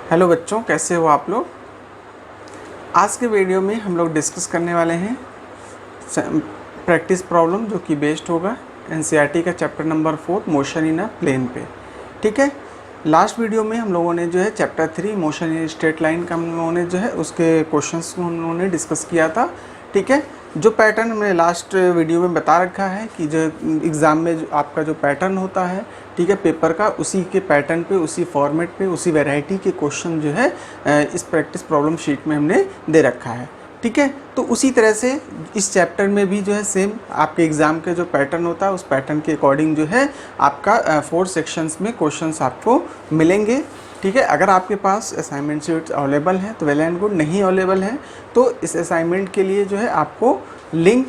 Hello बच्चों, कैसे हो आप लोग। आज के वीडियो में हम लोग डिस्कस करने वाले हैं प्रैक्टिस प्रॉब्लम जो कि बेस्ड होगा एनसीईआरटी का chapter number 4 motion in a plane पे। ठीक है, लास्ट वीडियो में हम लोगों ने जो है chapter 3 motion in straight line का हम लोगों ने जो है उसके क्वेश्चंस को हम लोगों ने डिस्कस किया था। ठीक है, जो पैटर्न हमने लास्ट वीडियो में बता रखा है कि जो एग्ज़ाम में जो आपका जो पैटर्न होता है, ठीक है, पेपर का, उसी के पैटर्न पे, उसी फॉर्मेट पे, उसी वैरायटी के क्वेश्चन जो है इस प्रैक्टिस प्रॉब्लम शीट में हमने दे रखा है। ठीक है, तो उसी तरह से इस चैप्टर में भी जो है सेम आपके एग्ज़ाम के जो पैटर्न होता है उस पैटर्न के अकॉर्डिंग जो है आपका 4 सेक्शंस में क्वेश्चंस आपको मिलेंगे। ठीक है, अगर आपके पास असाइनमेंट शीट्स अवेलेबल है तो वेल एंड गुड, नहीं अवेलेबल है तो इस असाइनमेंट के लिए जो है आपको लिंक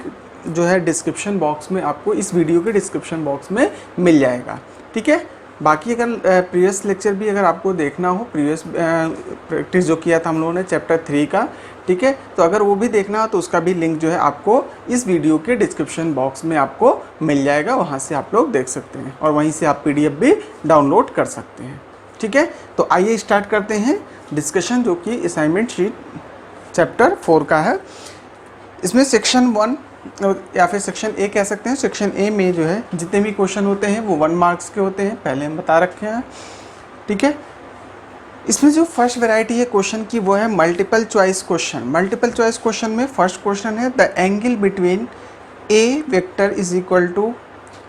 जो है डिस्क्रिप्शन बॉक्स में, आपको इस वीडियो के डिस्क्रिप्शन बॉक्स में मिल जाएगा। ठीक है, बाकी अगर प्रीवियस लेक्चर भी अगर आपको देखना हो, प्रीवियस प्रैक्टिस जो किया था हम लोगों ने चैप्टर 3 का, ठीक है, तो अगर वो भी देखना हो तो उसका भी लिंक जो है आपको इस वीडियो के डिस्क्रिप्शन बॉक्स में आपको मिल जाएगा। वहाँ से आप लोग देख सकते हैं और वहीं से आप PDF भी डाउनलोड कर सकते हैं। ठीक है, तो आइए स्टार्ट करते हैं डिस्कशन जो कि असाइनमेंट शीट चैप्टर 4 का है। इसमें सेक्शन 1 या फिर सेक्शन ए कह सकते हैं। सेक्शन ए में जो है जितने भी क्वेश्चन होते हैं वो 1 मार्क्स के होते हैं, पहले हम बता रखे हैं। ठीक है, इसमें जो फर्स्ट वैरायटी है क्वेश्चन की वो है multiple choice question. Multiple choice question में फर्स्ट क्वेश्चन है the angle between A vector is equal to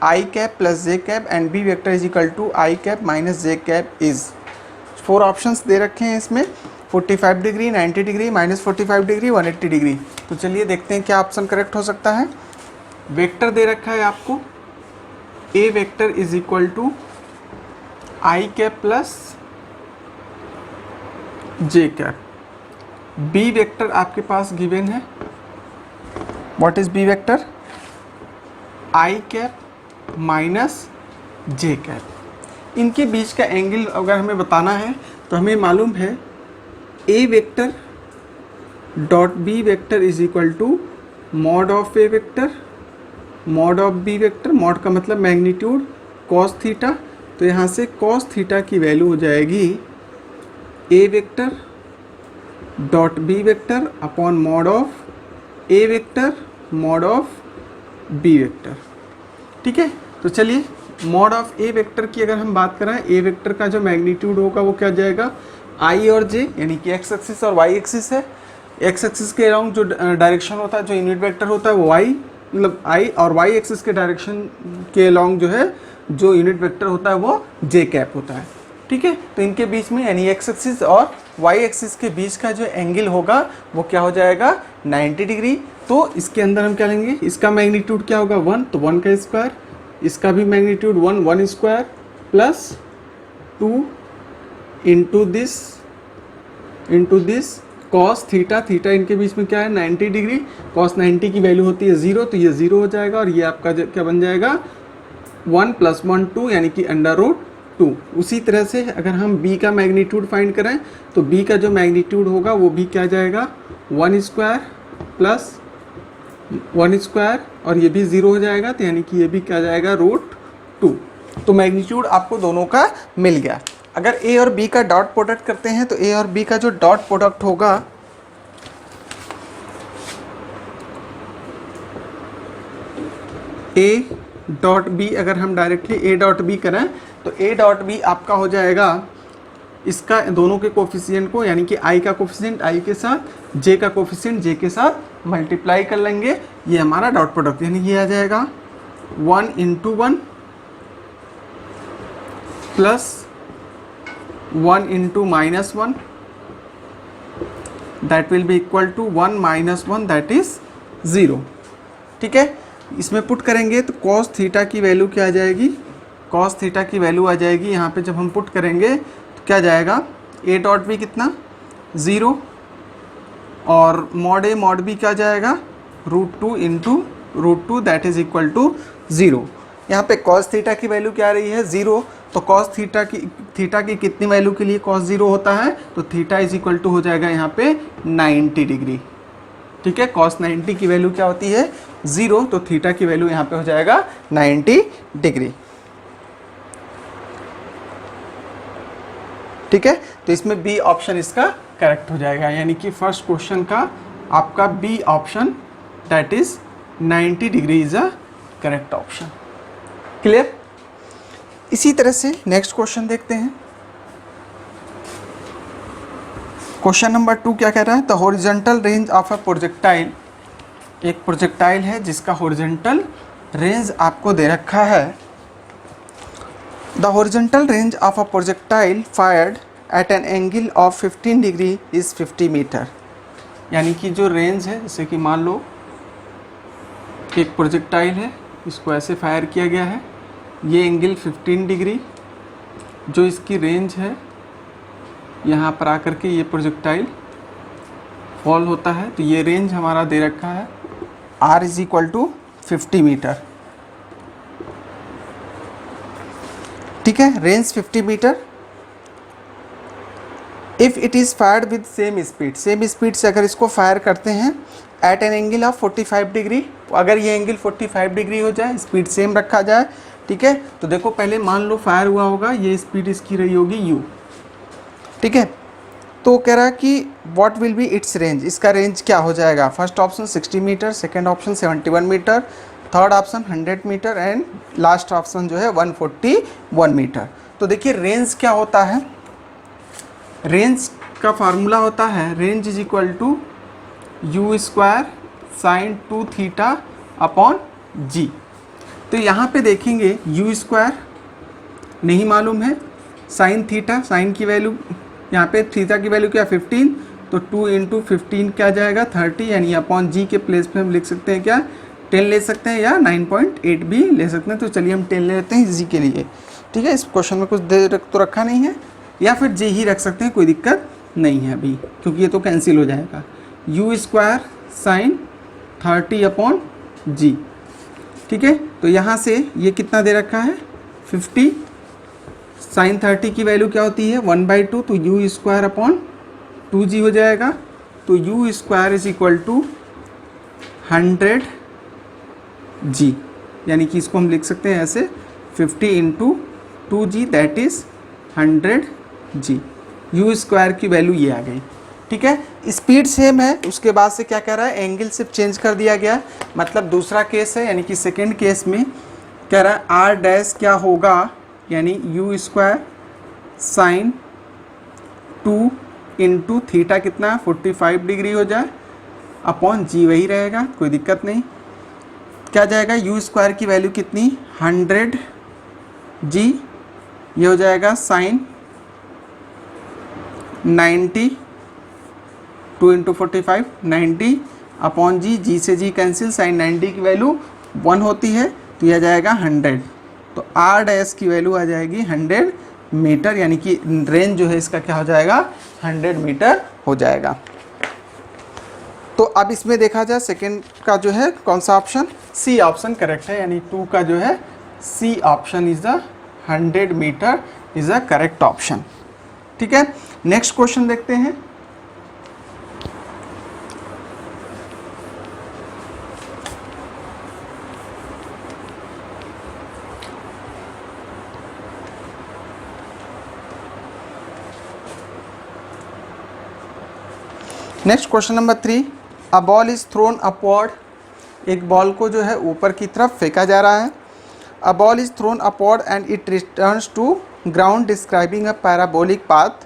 I cap plus J cap and B vector is equal to I cap minus J cap is. 4 options दे रखे हैं इसमें, 45 degree, 90 degree, -45 degree, 180 degree. तो चलिए देखते हैं क्या ऑप्शन करेक्ट हो सकता है। वेक्टर दे रखा है आपको, A vector is equal to I cap plus J cap. B vector आपके पास गिवन है, what is B vector? I cap minus J cap. इनके बीच का एंगल अगर हमें बताना है तो हमें मालूम है A vector dot B vector is equal to mod of A vector mod of B vector. Mod का मतलब मैग्नीट्यूड, कॉस थीटा। तो यहाँ से कॉस थीटा की वैल्यू हो जाएगी A vector dot B vector upon mod of A vector mod of B vector. ठीक है, तो चलिए मॉड ऑफ ए वेक्टर की अगर हम बात करें, ए वेक्टर का जो मैग्नीट्यूड होगा वो क्या जाएगा, आई और जे, यानी कि एक्स एक्सिस और वाई एक्सिस है। एक्स एक्सिस के अराउंड जो डायरेक्शन होता है, जो यूनिट वेक्टर होता है वो वाई, मतलब आई, और वाई एक्सिस के डायरेक्शन के अलाउंग जो है जो यूनिट वेक्टर होता है वो जे कैप होता है। ठीक है, तो इनके बीच में यानी एक्स एक्सिस और वाई एक्सिस के बीच का जो एंगल होगा वो क्या हो जाएगा, 90 डिग्री। तो इसके अंदर हम क्या लेंगे, इसका मैग्नीट्यूड क्या होगा 1, तो 1 का स्क्वायर, इसका भी magnitude 1 square plus 2 into this cos theta. Theta इनके बीच में क्या है, 90 डिग्री। कॉस 90 की वैल्यू होती है 0, तो ये 0 हो जाएगा और ये आपका क्या बन जाएगा 1 + 1 2, यानी कि √2। उसी तरह से अगर हम b का मैग्नीट्यूड फाइंड करें तो b का जो मैग्नीट्यूड होगा वो भी क्या जाएगा 1 स्क्वायर प्लस 1 स्क्वायर, और ये भी 0 हो जाएगा, तो यानी कि ये भी क्या जाएगा √2। तो मैग्नीट्यूड आपको दोनों का मिल गया। अगर a और b का डॉट प्रोडक्ट करते हैं तो a और b का जो डॉट प्रोडक्ट होगा a डॉट b, अगर हम डायरेक्टली a डॉट b करें तो a डॉट b आपका हो जाएगा, इसका दोनों के कोफिशिएंट को, यानी कि i का कोफिशिएंट i के साथ, j का कोफिशिएंट j के साथ मल्टीप्लाई कर लेंगे, ये हमारा डॉट प्रोडक्ट, यानी ये आ जाएगा 1 × 1 plus 1 × -1, that will be equal to 1 - 1, that is 0। ठीक है, इसमें पुट करेंगे तो कॉस थीटा की वैल्यू क्या आ जाएगी, कॉस थीटा की वैल्यू आ जाएगी यहाँ पे जब हम पुट करेंगे तो क्या जाएगा, ए डॉट बी कितना 0, और मॉड ए मॉड बी क्या जाएगा √2 × √2, दैट इज इक्वल टू 0। यहाँ पे कॉस थीटा की वैल्यू क्या आ रही है 0, तो कॉस थीटा की कितनी वैल्यू के लिए कॉस 0 होता है, तो थीटा इज इक्वल टू हो जाएगा यहाँ पे 90 डिग्री। ठीक है, कॉस 90 की वैल्यू क्या होती है 0, तो थीटा की वैल्यू यहाँ पे हो जाएगा 90 डिग्री। ठीक है, तो इसमें बी ऑप्शन इसका करेक्ट हो जाएगा, यानी कि फर्स्ट क्वेश्चन का आपका B option that is 90 degree is a correct option. Clear. इसी तरह से नेक्स्ट क्वेश्चन देखते हैं। क्वेश्चन नंबर 2 क्या कह रहा है, the horizontal range of a projectile, एक प्रोजेक्टाइल है जिसका हॉरिजॉन्टल रेंज आपको दे रखा है। The horizontal range of a projectile fired at an angle of 15 degree is 50 metre, यानी कि जो रेंज है, जैसे कि मान लो एक प्रोजेक्टाइल है, इसको ऐसे फायर किया गया है, ये एंगल 15 डिग्री, जो इसकी रेंज है यहाँ पर आकर के ये प्रोजेक्टाइल फॉल होता है, तो ये रेंज हमारा दे रखा है r is equal to 50 metre. ठीक है, range 50 metre. If it is fired with same speed, same speed से अगर इसको फायर करते हैं at an angle of 45 degree, अगर ये एंगल 45 डिग्री हो जाए, स्पीड सेम रखा जाए, ठीक है, तो देखो पहले मान लो फायर हुआ होगा, ये स्पीड इसकी रही होगी u, ठीक है, तो कह रहा है कि what will be its range, इसका रेंज क्या हो जाएगा। First option 60 metre, second option 71 metre, third option 100 metre and last option जो है 141 मीटर। तो देखिए रेंज क्या होता है, रेंज का फार्मूला होता है range is equal to u square sine 2 theta upon g. तो यहाँ पे देखेंगे यू स्क्वायर नहीं मालूम है, साइन थीटा, साइन की वैल्यू यहाँ पे थीटा की वैल्यू क्या 15, तो 2 इंटू 15 क्या जाएगा 30, यानी अपॉन जी के प्लेस पे हम लिख सकते हैं क्या 10 ले सकते हैं या 9.8 भी ले सकते हैं। तो चलिए हम 10 ले लेते हैं जी के लिए, ठीक है, इस क्वेश्चन में कुछ दे तो रखा नहीं है, या फिर जी ही रख सकते हैं, कोई दिक्कत नहीं है अभी, क्योंकि ये तो कैंसिल हो जाएगा। यू स्क्वायर साइन 30 अपॉन जी, ठीक है, तो यहाँ से ये कितना दे रखा है 50, साइन 30 की वैल्यू क्या होती है 1/2, तो यू स्क्वायर अपॉन 2g हो जाएगा। तो u square is equal to 100 g, यानी कि इसको हम लिख सकते हैं ऐसे 50 into 2g that is 100 g. U square की वैल्यू ये आ गई, ठीक है। स्पीड सेम है, उसके बाद से क्या कह रहा है एंगल सिर्फ चेंज कर दिया गया, मतलब दूसरा केस है, यानी कि सेकेंड केस में कह रहा है आर डैश क्या होगा, यानी you square sine 2 into theta कितना 45 डिग्री हो जाए अपॉन जी, वही रहेगा, कोई दिक्कत नहीं। क्या जाएगा यू स्क्वायर की वैल्यू कितनी 100 जी, ये हो जाएगा साइन 90, 2 इंटू 45 90 अपॉन जी, जी से जी कैंसिल, साइन 90 की वैल्यू 1 होती है, तो यह जाएगा 100, तो आर डैश की वैल्यू आ जाएगी 100 मीटर, यानी कि रेंज जो है इसका क्या हो जाएगा 100 मीटर हो जाएगा। तो अब इसमें देखा जाए सेकंड का जो है कौन सा ऑप्शन, सी ऑप्शन करेक्ट है, यानी 2 का जो है C option is the 100 metre is a correct option. ठीक है, नेक्स्ट क्वेश्चन देखते हैं। Next question number 3, a ball is thrown upward, एक बॉल को जो है ऊपर की तरफ फेंका जा रहा है। A ball is thrown upward and it returns to ground describing a parabolic path,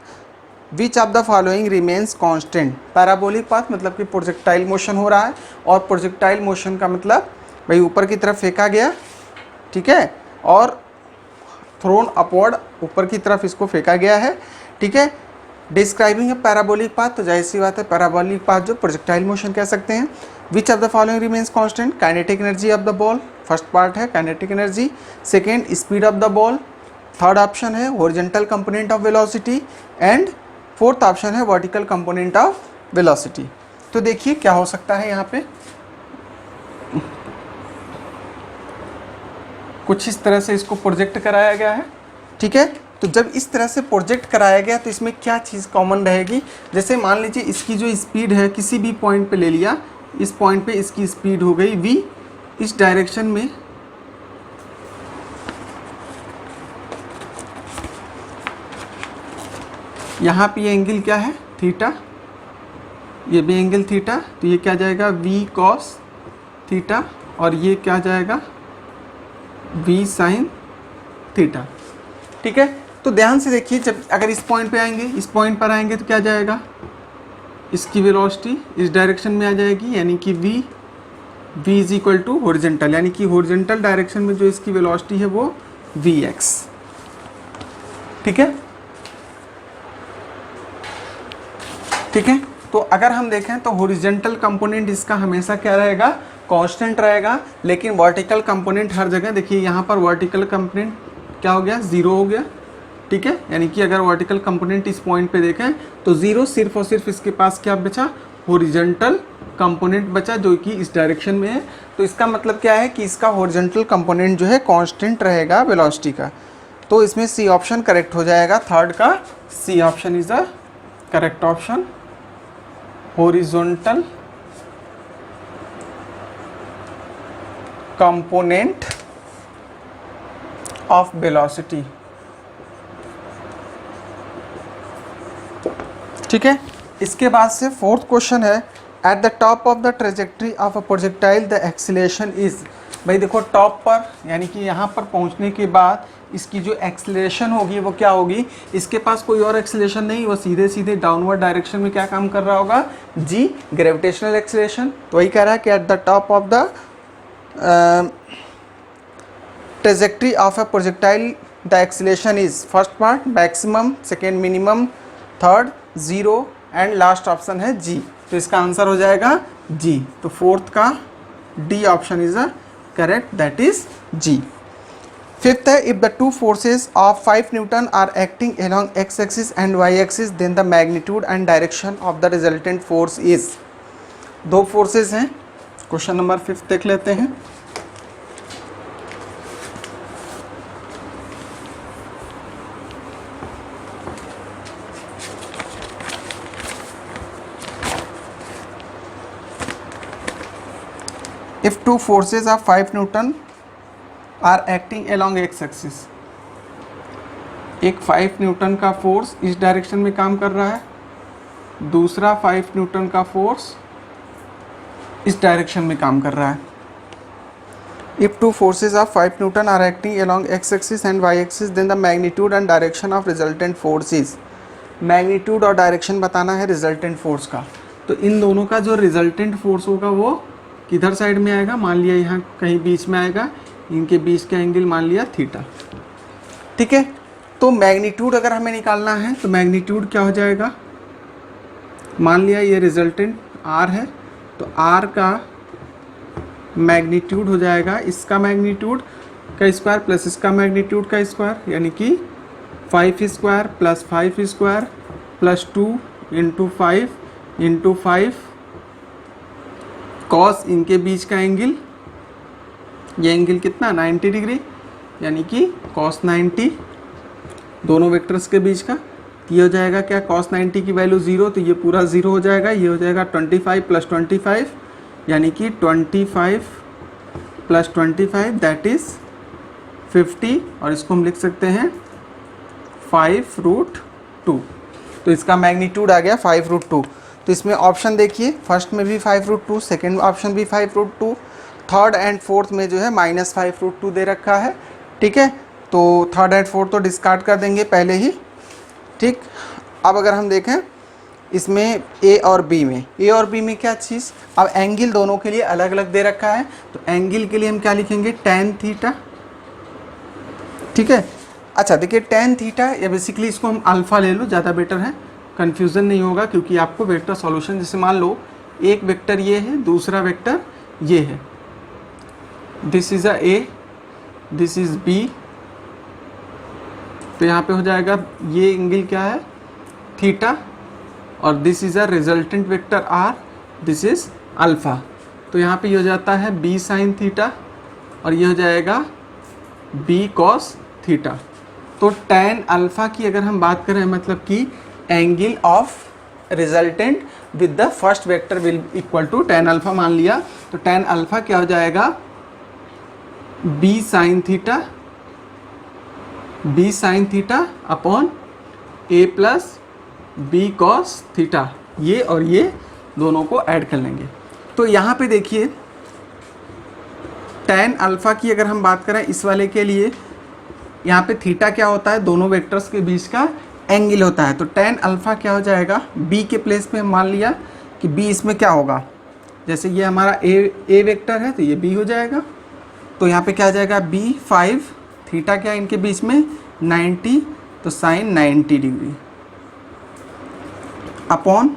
which of the following remains constant. Parabolic path मतलब कि प्रोजेक्टाइल मोशन हो रहा है, और प्रोजेक्टाइल मोशन का मतलब भाई ऊपर की तरफ फेंका गया, ठीक है, और थ्रोन अपवर्ड ऊपर की तरफ इसको फेंका गया है, ठीक है। डिस्क्राइबिंग अ पैराबोलिक पाथ, तो जाहिर सी बात है पैराबोलिक पाथ जो प्रोजेक्टाइल मोशन कह सकते हैं। Which of the following remains constant, kinetic energy of the ball, first part है kinetic energy, second speed of the ball, third option है horizontal component of velocity, and fourth option है vertical component of velocity. तो देखिए क्या हो सकता है, यहाँ पे कुछ इस तरह से इसको प्रोजेक्ट कराया गया है, ठीक है। तो जब इस तरह से प्रोजेक्ट कराया गया तो इसमें क्या चीज़ कॉमन रहेगी, जैसे मान लीजिए इसकी जो स्पीड है किसी भी पॉइंट पे ले लिया, इस पॉइंट पे इसकी स्पीड हो गई v, इस डायरेक्शन में यहाँ पे ये एंगल क्या है, थीटा, ये भी एंगल थीटा, तो ये क्या जाएगा v cos थीटा, और ये क्या जाएगा v sin थीटा। ठीक है, तो ध्यान से देखिए, जब अगर इस पॉइंट पे आएंगे, इस पॉइंट पर आएंगे तो क्या जाएगा, इसकी वेलोसिटी इस डायरेक्शन में आ जाएगी, यानी कि v is equal to horizontal, यानी कि हॉरिजेंटल डायरेक्शन में जो इसकी वेलोसिटी है वो vx। ठीक है, ठीक है, तो अगर हम देखें तो हॉरिजेंटल कंपोनेंट इसका हमेशा क्या रहेगा, कांस्टेंट रहेगा, लेकिन वर्टिकल कंपोनेंट हर जगह, देखिए यहाँ पर वर्टिकल कंपोनेंट क्या हो गया, ज़ीरो हो गया। ठीक है, यानी कि अगर वर्टिकल कंपोनेंट इस पॉइंट पे देखें तो ज़ीरो, सिर्फ और सिर्फ इसके पास क्या बचा, हॉरिजेंटल कंपोनेंट बचा, जो कि इस डायरेक्शन में है। तो इसका मतलब क्या है कि इसका हॉरिजेंटल कंपोनेंट जो है कांस्टेंट रहेगा वेलोसिटी का। तो इसमें सी ऑप्शन करेक्ट हो जाएगा, थर्ड का C option is the correct option, horizontal component of velocity। ठीक है, इसके बाद से फोर्थ क्वेश्चन है, at the top of the trajectory of a projectile the acceleration is. भाई देखो, टॉप पर यानी कि यहाँ पर पहुँचने के बाद इसकी जो एक्सीलरेशन होगी वो क्या होगी, इसके पास कोई और एक्सीलरेशन नहीं, वो सीधे सीधे डाउनवर्ड डायरेक्शन में क्या काम कर रहा होगा, जी, ग्रेविटेशनल एक्सीलरेशन। तो वही कह रहा है कि eight the top of the trajectory of a projectile the acceleration is, first part maximum, second minimum, third zero, and last option है जी। तो इसका आंसर हो जाएगा जी। तो फोर्थ का D option is a correct, that is जी। Fifth है, if the two forces of 5 newton are acting along x axis and y axis then the magnitude and direction of the resultant force is. दो forces हैं, question number 5 देख लेते हैं। If two forces of 5 Newton are acting along x axis, एक 5 Newton का force इस direction में काम कर रहा है, दूसरा 5 न्यूटन का फोर्स इस डायरेक्शन में काम कर रहा है। If two forces of 5 Newton are acting along x axis and y axis then the magnitude and direction of resultant force is। Magnitude और डायरेक्शन बताना है रिजल्टेंट फोर्स का। तो इन दोनों का जो रिजल्टेंट फोर्स होगा वो किधर साइड में आएगा, मान लिया यहाँ कहीं बीच में आएगा, इनके बीच का एंगल मान लिया थीटा। ठीक है, तो मैग्नीट्यूड अगर हमें निकालना है तो मैग्नीट्यूड क्या हो जाएगा, मान लिया ये रिजल्टेंट आर है, तो आर का मैग्नीट्यूड हो जाएगा इसका मैग्नीट्यूड का स्क्वायर प्लस इसका मैग्नीट्यूड का स्क्वायर, यानी कि 5 square plus 5 square plus 2 into 5 cos इनके बीच का एंगल, ये एंगल कितना 90 डिग्री, यानी कि कॉस 90 दोनों वेक्टर्स के बीच का। ये हो जाएगा क्या, कॉस 90 की वैल्यू 0, तो ये पूरा 0 हो जाएगा। ये हो जाएगा 25 प्लस 25, यानी कि 25 प्लस 25 दैट इज़ 50, और इसको हम लिख सकते हैं 5√2। तो इसका मैग्नीट्यूड आ गया 5√2। तो इसमें ऑप्शन देखिए, फर्स्ट में भी 5√2, सेकेंड ऑप्शन भी 5√2, थर्ड एंड फोर्थ में जो है -5√2 दे रखा है। ठीक है, तो थर्ड एंड फोर्थ तो डिस्कार्ड कर देंगे पहले ही। ठीक, अब अगर हम देखें इसमें ए और बी में क्या चीज़, अब एंगल दोनों के लिए अलग अलग दे रखा है, तो एंगल के लिए हम क्या लिखेंगे, tan थीटा। ठीक है, अच्छा देखिए tan थीटा, या बेसिकली इसको हम अल्फ़ा ले लो, ज़्यादा बेटर है, कन्फ्यूज़न नहीं होगा, क्योंकि आपको वेक्टर सॉल्यूशन, जैसे मान लो एक वेक्टर ये है, दूसरा वेक्टर ये है, this is a A, this is B, तो यहाँ पे हो जाएगा ये एंगल क्या है थीटा, और this is a resultant vector R, this is alpha. तो यहाँ पे ये हो जाता है बी साइन थीटा, और ये हो जाएगा बी कॉस थीटा। तो tan अल्फ़ा की अगर हम बात करें, मतलब कि angle of resultant with the first vector will equal to tan alpha मान लिया, तो tan अल्फ़ा क्या हो जाएगा, B sine theta upon A plus B cos theta, ये और ये दोनों को ऐड कर लेंगे। तो यहाँ पे देखिए tan अल्फ़ा की अगर हम बात करें इस वाले के लिए, यहाँ पे थीटा क्या होता है, दोनों वेक्टर्स के बीच का एंगल होता है। तो tan अल्फ़ा क्या हो जाएगा, b के प्लेस पे मान लिया कि b इसमें क्या होगा, जैसे ये हमारा a वेक्टर है तो ये b हो जाएगा। तो यहाँ पे क्या आ जाएगा b 5, थीटा क्या इनके बीच में 90, तो साइन 90 डिग्री अपॉन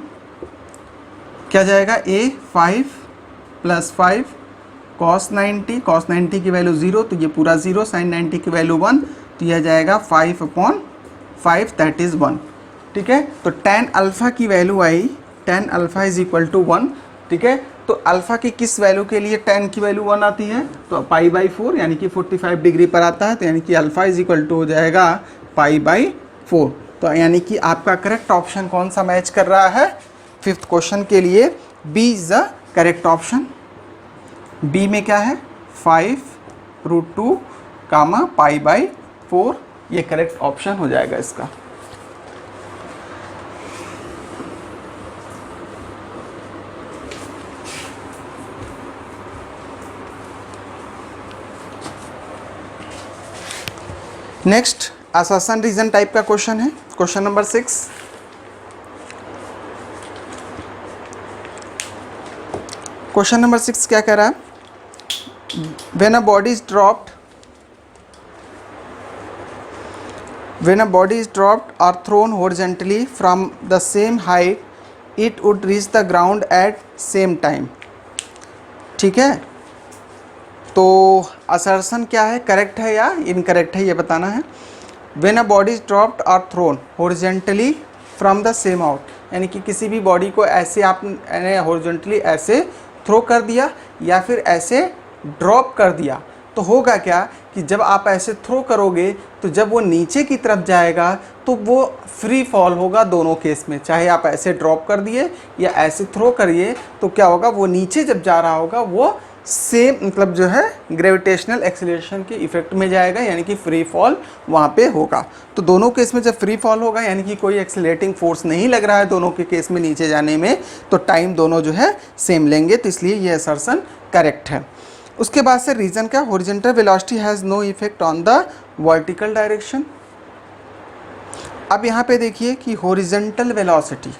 क्या जाएगा a 5 + 5 cos 90 की वैल्यू 0, तो ये पूरा 0, साइन 90 की वैल्यू 1, तो यह जाएगा 5/5 दैट इज़ 1। ठीक है, तो tan अल्फ़ा की वैल्यू आई, tan alpha is equal to 1। ठीक है, तो अल्फ़ा की किस वैल्यू के लिए tan की वैल्यू 1 आती है, तो π/4 यानी कि 45 डिग्री पर आता है, तो यानी कि अल्फ़ा इज इक्वल टू हो जाएगा π/4। तो यानी कि आपका करेक्ट ऑप्शन कौन सा मैच कर रहा है, 5th क्वेश्चन के लिए B is the correct option. B में क्या है 5√2 π/4, ये करेक्ट ऑप्शन हो जाएगा इसका। नेक्स्ट असर्शन रीजन टाइप का क्वेश्चन है, क्वेश्चन नंबर 6। क्वेश्चन नंबर 6 क्या कह रहा है, when a body is dropped or thrown horizontally from the same height, it would reach the ground at same time। ठीक है, तो असर्शन क्या है, करेक्ट है या इनकरेक्ट है ये बताना है। when a body is dropped or thrown horizontally from the same out, यानी कि किसी भी बॉडी को ऐसे आपने हॉरिजॉन्टली ऐसे थ्रो कर दिया या फिर ऐसे ड्रॉप कर दिया, तो होगा क्या कि जब आप ऐसे थ्रो करोगे तो जब वो नीचे की तरफ जाएगा तो वो फ्री फॉल होगा दोनों केस में, चाहे आप ऐसे ड्रॉप कर दिए या ऐसे थ्रो करिए, तो क्या होगा वो नीचे जब जा रहा होगा वो सेम मतलब जो है ग्रेविटेशनल एक्सीलरेशन के इफेक्ट में जाएगा, यानी कि फ्री फॉल वहाँ पे होगा। तो दोनों केस में जब फ्री फॉल होगा यानी कि कोई एक्सीलरेटिंग फोर्स नहीं लग रहा है दोनों के केस में नीचे जाने में, तो टाइम दोनों जो है सेम लेंगे, तो इसलिए ये असर्शन करेक्ट है। उसके बाद से रीज़न क्या, horizontal velocity has no effect on the vertical direction. अब यहाँ पे देखिए कि हॉरिजॉन्टल वेलोसिटी,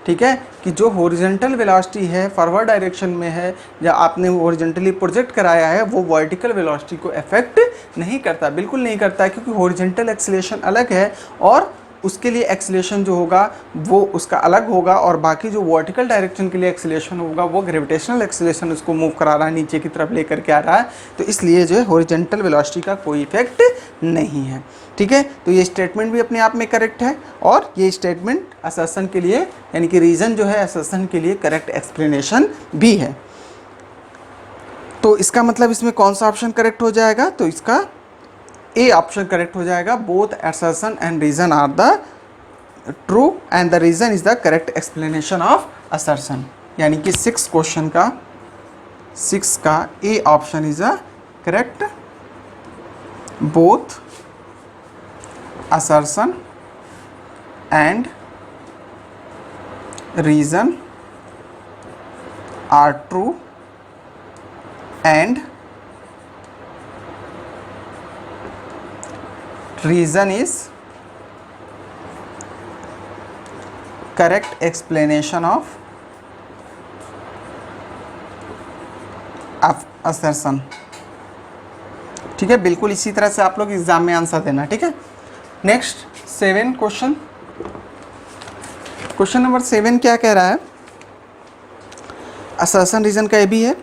ठीक है, कि जो हॉरिजॉन्टल वेलोसिटी है फॉरवर्ड डायरेक्शन में है या आपने हॉरिजॉन्टली प्रोजेक्ट कराया है, वो वर्टिकल वेलोसिटी को अफेक्ट नहीं करता, बिल्कुल नहीं करता है, क्योंकि हॉरिजॉन्टल एक्सीलरेशन अलग है और उसके लिए एक्सीलरेशन जो होगा वो उसका अलग होगा, और बाकी जो वर्टिकल डायरेक्शन के लिए एक्सीलरेशन होगा वो ग्रेविटेशनल एक्सीलरेशन उसको मूव करा रहा है, नीचे की तरफ लेकर के आ रहा है, तो इसलिए जो है हॉरिजॉन्टल वेलोसिटी का कोई इफेक्ट नहीं है। ठीक है, तो ये स्टेटमेंट भी अपने आप में करेक्ट है, और ये स्टेटमेंट असर्शन के लिए यानी कि रीज़न जो है असर्शन के लिए करेक्ट एक्सप्लेनेशन भी है। तो इसका मतलब इसमें कौन सा ऑप्शन करेक्ट हो जाएगा, तो इसका ए ऑप्शन करेक्ट हो जाएगा। Both assertion and reason are the true and the reason is the correct explanation of assertion, यानी कि 6 क्वेश्चन का 6 का A option is a correct. Both assertion and reason are true and reason is correct explanation of assertion। ठीक है, बिल्कुल इसी तरह से आप लोग एग्जाम में आंसर देना। ठीक है, नेक्स्ट 7 क्वेश्चन, क्वेश्चन नंबर 7 क्या कह रहा है, असर्शन रीजन का ये भी है।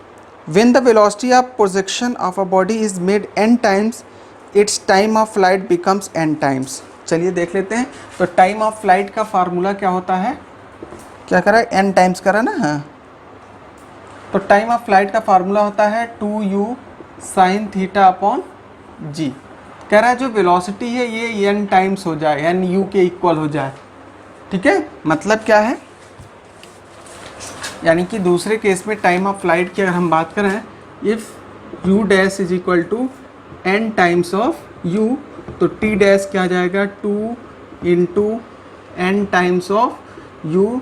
When the velocity of projection of a body is made n times, it's time of flight becomes n times. चलिए देख लेते हैं। तो टाइम ऑफ फ्लाइट का फार्मूला क्या होता है, क्या करा है n टाइम्स करा ना, हाँ, तो टाइम ऑफ फ्लाइट का फार्मूला होता है 2u sin theta upon g। कह रहा है जो वेलोसिटी है ये n टाइम्स हो जाए, n u के इक्वल हो जाए। ठीक है, मतलब क्या है, यानी कि दूसरे केस में टाइम ऑफ फ्लाइट की अगर हम बात करें, if u dash is equal to n times of u, तो t डैश क्या आ जाएगा 2 × n times of u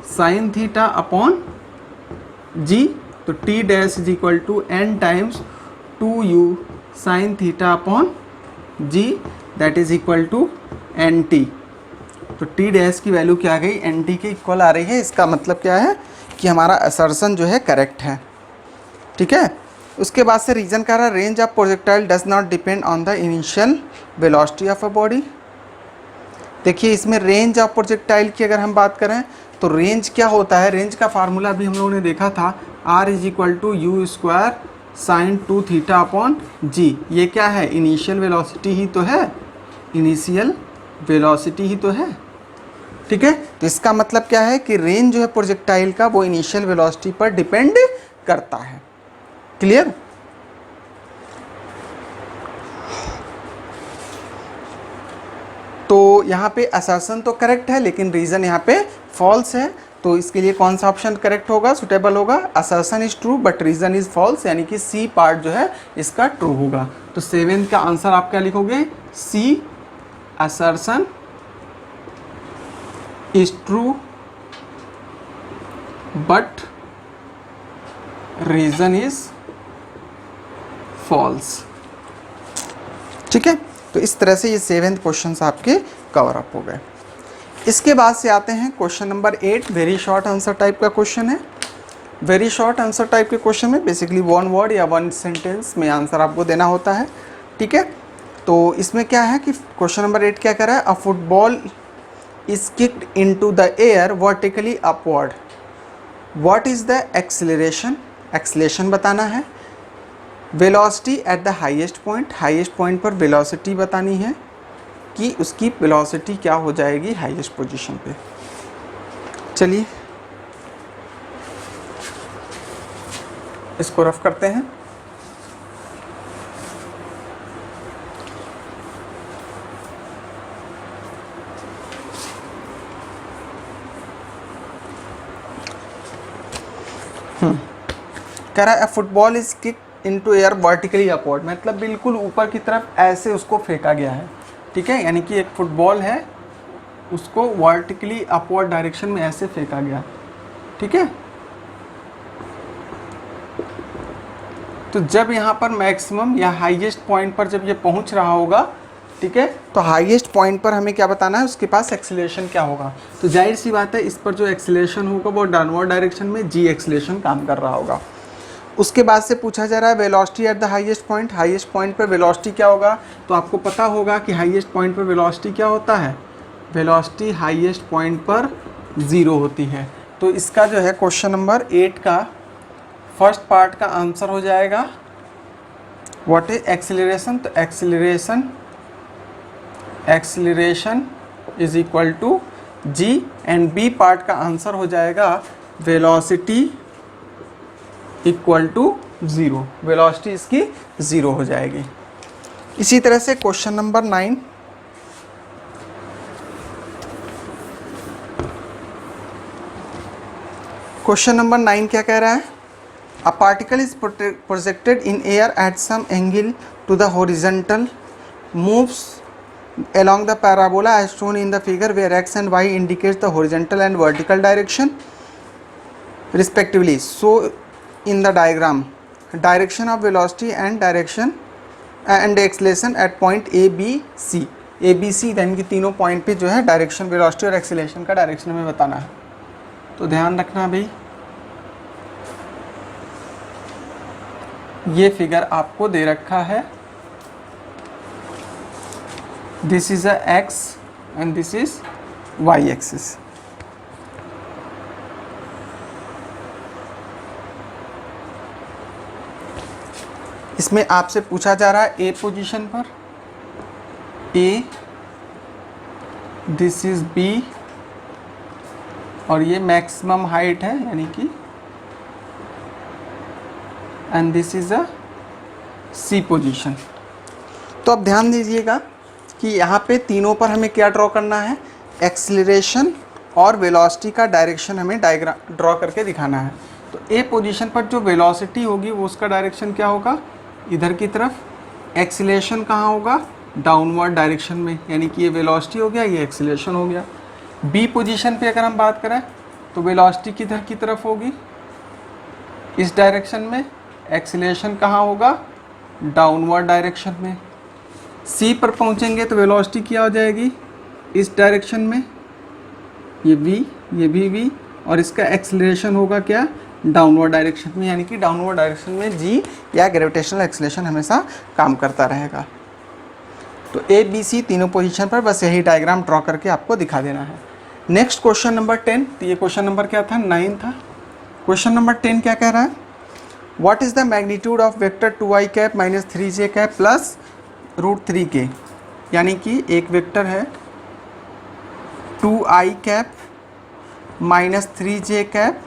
sine theta upon g, तो t dash is equal to n times 2u sine theta upon g, that is equal to n t. तो t dash की value क्या आ गई, n t के equal आ रही है। इसका मतलब क्या है कि हमारा असर्शन जो है करेक्ट है, ठीक है। उसके बाद से रीजन कह रहा है range of projectile does not depend on the initial velocity of a body. देखिए इसमें रेंज ऑफ प्रोजेक्टाइल की अगर हम बात करें तो रेंज क्या होता है, रेंज का फार्मूला भी हम लोगों ने देखा था, r is equal to u square sine 2 theta upon g. ये क्या है, इनिशियल वेलोसिटी ही तो है, इनिशियल वेलोसिटी ही तो है, ठीक है। तो इसका मतलब क्या है कि रेंज जो है प्रोजेक्टाइल का वो इनिशियल वेलोसिटी पर डिपेंड करता है। क्लियर। तो यहाँ पे असर्शन तो करेक्ट है लेकिन रीज़न यहाँ पे फॉल्स है, तो इसके लिए कौन सा ऑप्शन करेक्ट होगा, सुटेबल होगा, assertion is true but reason is false, यानी कि सी पार्ट जो है इसका ट्रू होगा। तो 7th का आंसर आप क्या लिखोगे, C assertion is true but reason is false, ठीक है। तो इस तरह से ये 7th क्वेश्चन आपके कवर अप हो गए। इसके बाद से आते हैं question number 8, very short answer type का क्वेश्चन है। वेरी शॉर्ट आंसर टाइप के क्वेश्चन में बेसिकली 1 वर्ड या 1 सेंटेंस में आंसर आपको देना होता है, ठीक है। तो इसमें क्या है कि क्वेश्चन नंबर 8 क्या कह रहा है, अ football is kicked into the air vertically upward, what is the acceleration, acceleration बताना है। Velocity at the highest point पर वेलोसिटी बतानी है कि उसकी वेलोसिटी क्या हो जाएगी हाईएस्ट पोजीशन पे। चलिए इसको रफ करते हैं। कह रहा है football is kick into air vertically upward, मतलब बिल्कुल ऊपर की तरफ ऐसे उसको फेंका गया है, ठीक है। यानी कि एक फुटबॉल है उसको वर्टिकली अपवर्ड डायरेक्शन में ऐसे फेंका गया, ठीक है। तो जब यहाँ पर मैक्सिमम या हाईएस्ट पॉइंट पर जब ये पहुँच रहा होगा, ठीक है, तो हाईएस्ट पॉइंट पर हमें क्या बताना है, उसके पास एक्सीलरेशन क्या होगा। तो जाहिर सी बात है इस पर जो एक्सीलरेशन होगा वो डाउनवर्ड डायरेक्शन में जी एक्सीलरेशन काम कर रहा होगा। उसके बाद से पूछा जा रहा है velocity at the highest point पर वेलोसिटी क्या होगा। तो आपको पता होगा कि हाईएस्ट पॉइंट पर वेलोसिटी क्या होता है, वेलोसिटी हाईएस्ट पॉइंट पर 0 होती है। तो इसका जो है क्वेश्चन नंबर 8 का फर्स्ट पार्ट का आंसर हो जाएगा व्हाट इज एक्सीलरेशन। तो acceleration is equal to g, and B part का आंसर हो जाएगा वेलोसिटी इक्वल टू 0, वेलोसिटी इसकी 0 हो जाएगी। इसी तरह से क्वेश्चन नंबर 9, क्वेश्चन नंबर 9 क्या कह रहा है, a particle is projected in air at some angle to the horizontal moves along the parabola as shown in the figure where x and y indicates the horizontal and vertical direction respectively. So in the diagram direction of velocity and direction and acceleration at point a b c, a b c यानी कि तीनों point पे जो है direction, velocity और acceleration का direction हमें बताना है। तो ध्यान रखना भाई, ये फिगर आपको दे रखा है, this is a x and this is y axis। इसमें आपसे पूछा जा रहा है ए पोजीशन पर ए, दिस इज बी और ये मैक्सिमम हाइट है यानी कि, and this is a C position. तो अब ध्यान दीजिएगा कि यहाँ पे तीनों पर हमें क्या ड्रॉ करना है, एक्सीलरेशन और वेलोसिटी का डायरेक्शन हमें डायग्राम ड्रॉ करके दिखाना है। तो ए पोजीशन पर जो वेलोसिटी होगी वो उसका डायरेक्शन क्या होगा, इधर की तरफ। एक्सीलरेशन कहाँ होगा, डाउनवर्ड डायरेक्शन में, यानी कि ये वेलोसिटी हो गया, ये एक्सीलरेशन हो गया। बी पोजीशन पे अगर हम बात करें तो वेलोसिटी किधर की तरफ होगी, इस डायरेक्शन में। एक्सीलरेशन कहाँ होगा, डाउनवर्ड डायरेक्शन में। सी पर पहुंचेंगे तो वेलोसिटी क्या हो जाएगी, इस डायरेक्शन में, ये v, ये भी v, और इसका एक्सीलरेशन होगा क्या, डाउनवर्ड डायरेक्शन में। यानी कि डाउनवर्ड डायरेक्शन में g या ग्रेविटेशनल एक्सीलरेशन हमेशा काम करता रहेगा। तो ए बी सी तीनों पोजीशन पर बस यही डायग्राम ड्रॉ करके आपको दिखा देना है। नेक्स्ट क्वेश्चन नंबर 10, तो ये क्वेश्चन नंबर क्या था, 9 था। क्वेश्चन नंबर 10 क्या कह रहा है, what is the magnitude of vector 2i cap minus 3j cap plus √3k। यानी कि एक वेक्टर है 2i cap minus 3j cap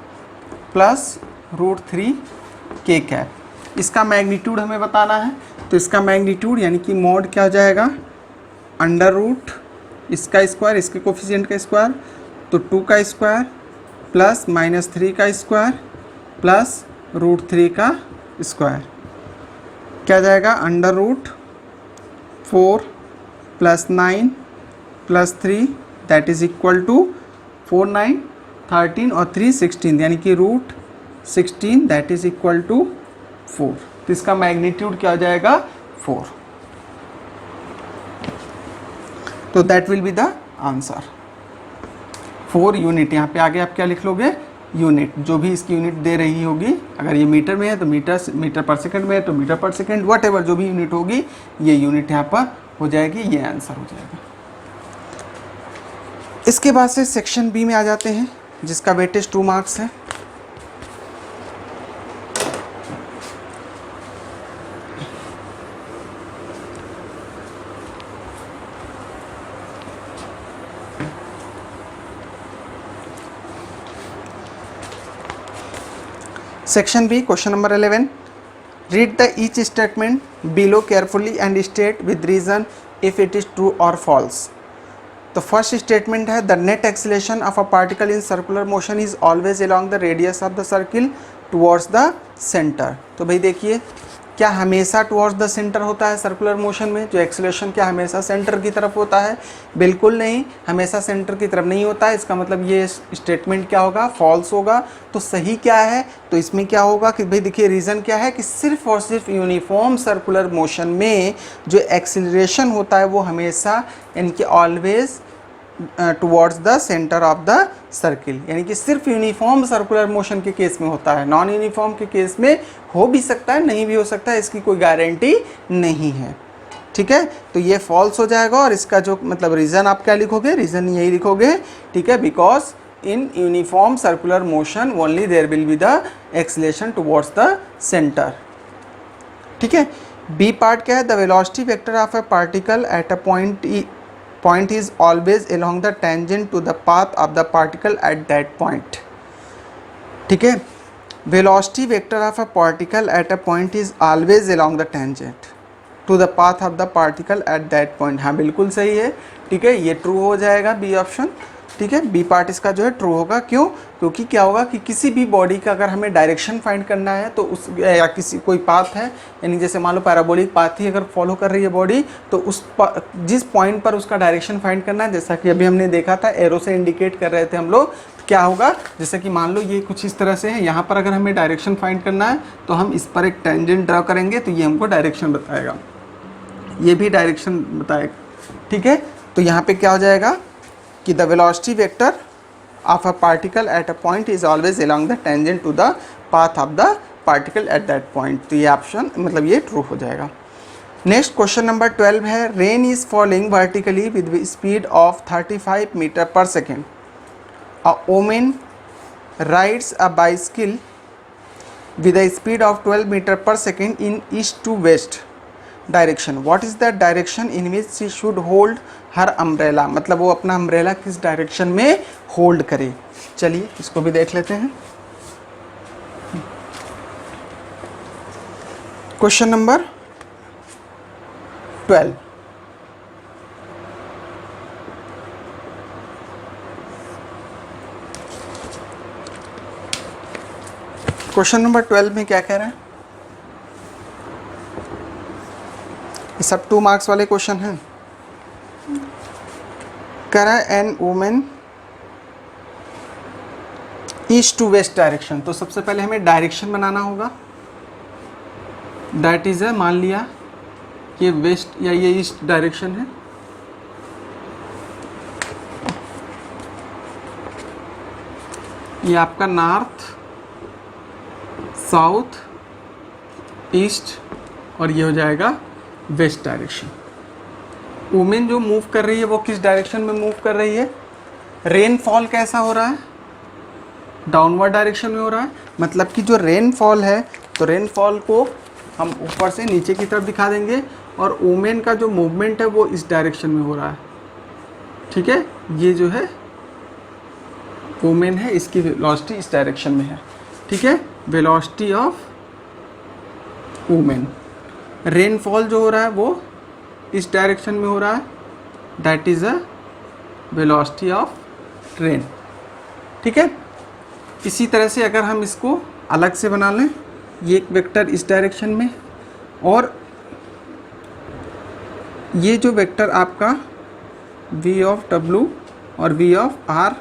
plus √3k cap, इसका मैग्नीट्यूड हमें बताना है। तो इसका मैग्नीट्यूड यानी कि मॉड क्या हो जाएगा, अंडर रूट इसका स्क्वायर, इसके कोफिशिएंट का स्क्वायर, तो 2 का स्क्वायर प्लस -3 का स्क्वायर प्लस √3 का स्क्वायर, क्या जाएगा, under root 4 plus 9 plus 3 that is equal to 4 9 13 और 3 16, यानी कि √16 दैट इज इक्वल टू 4। तो इसका मैग्नीट्यूड क्या हो जाएगा, 4। तो that will be the answer, 4 unit. यहाँ पे आगे आप क्या लिख लोगे, यूनिट, जो भी इसकी यूनिट दे रही होगी, अगर ये मीटर में है तो मीटर पर सेकंड में है तो मीटर पर सेकंड, वट एवर जो भी यूनिट होगी ये यूनिट यहाँ पर हो जाएगी, ये आंसर हो जाएगा। इसके बाद से सेक्शन बी में आ जाते हैं जिसका वेटेज 2 मार्क्स है। Section B, question number 11. Read the each statement below carefully and state with reason if it is true or false. तो फर्स्ट स्टेटमेंट है, the net acceleration of a particle in circular motion is always along the radius of the circle towards the centre. तो भाई देखिए, क्या हमेशा towards the centre होता है circular motion में, जो एक्सीलरेशन क्या हमेशा सेंटर की तरफ होता है, बिल्कुल नहीं, हमेशा सेंटर की तरफ नहीं होता है। इसका मतलब ये स्टेटमेंट क्या होगा, फॉल्स होगा। तो सही क्या है, तो इसमें क्या होगा कि भाई देखिए रीज़न क्या है कि सिर्फ और सिर्फ यूनिफॉर्म सर्कुलर मोशन में जो एक्सीलरेशन होता है वो हमेशा यानी कि always towards the centre of the circle, यानी कि सिर्फ यूनिफॉर्म सर्कुलर मोशन के केस में होता है। नॉन यूनिफॉर्म के केस में हो भी सकता है, नहीं भी हो सकता है, इसकी कोई गारंटी नहीं है। ठीक है, तो ये फॉल्स हो जाएगा। और इसका जो मतलब रीज़न आप क्या लिखोगे, रीज़न यही लिखोगे, ठीक है, because in uniform circular motion only there will be the acceleration towards the centre. ठीक है, बी पार्ट क्या है, the velocity vector of a particle at a point is always along the tangent to the path of the particle at that point। ठीक है, velocity vector of a particle at a point is always along the tangent to the path of the particle at that point। हाँ बिल्कुल सही है। ठीक है, ये true हो जाएगा बी ऑप्शन। ठीक है, बी पार्ट इसका जो है ट्रू होगा। क्यों, क्योंकि क्या होगा कि किसी भी बॉडी का अगर हमें डायरेक्शन फाइंड करना है तो उस या किसी कोई पाथ है, यानी जैसे मान लो पैराबोलिक पाथ ही अगर फॉलो कर रही है बॉडी, तो उस जिस पॉइंट पर उसका डायरेक्शन फाइंड करना है, जैसा कि अभी हमने देखा था एरो से इंडिकेट कर रहे थे हम लोग, तो क्या होगा, जैसे कि मान लो ये कुछ इस तरह से है, यहाँ पर अगर हमें डायरेक्शन फाइंड करना है तो हम इस पर एक टेंजेंट ड्रा करेंगे तो ये हमको डायरेक्शन बताएगा, ये भी डायरेक्शन बताएगा। ठीक है, तो यहाँ पे क्या हो जाएगा कि the velocity vector of a particle at a point is always along the tangent to the path of the particle at that point. तो ये ऑप्शन मतलब ये ट्रू हो जाएगा। नेक्स्ट क्वेश्चन नंबर 12 है, rain is falling vertically with speed of 35 metre per second. A woman rides a bicycle with a speed of 12 meter per second in east to west direction. What is the direction in which she should hold her umbrella? मतलब वो अपना umbrella किस direction में hold करे। चलिए इसको भी देख लेते हैं। क्वेश्चन नंबर 12, क्वेश्चन नंबर 12 में क्या कह रहे हैं, ये सब 2 मार्क्स वाले क्वेश्चन हैं। कह रहा है an women east to west direction. तो सबसे पहले हमें डायरेक्शन बनाना होगा, दैट इज है, मान लिया कि वेस्ट या ये ईस्ट डायरेक्शन है, ये आपका नॉर्थ, साउथ, ईस्ट और ये हो जाएगा वेस्ट डायरेक्शन। वुमेन जो मूव कर रही है वो किस डायरेक्शन में मूव कर रही है? रेनफॉल कैसा हो रहा है? डाउनवर्ड डायरेक्शन में हो रहा है। मतलब कि जो रेनफॉल है तो रेनफॉल को हम ऊपर से नीचे की तरफ दिखा देंगे और वुमेन का जो मूवमेंट है वो इस डायरेक्शन में हो रहा है। ठीक है, ये जो है वुमेन है, इसकी वेलोसिटी इस डायरेक्शन में है। ठीक है, वेलोसिटी ऑफ वुमेन। रेनफॉल जो हो रहा है वो इस डायरेक्शन में हो रहा है, that is a velocity of rain. ठीक है, इसी तरह से अगर हम इसको अलग से बना लें, ये एक वेक्टर इस डायरेक्शन में और ये जो वेक्टर आपका v ऑफ w और v ऑफ r,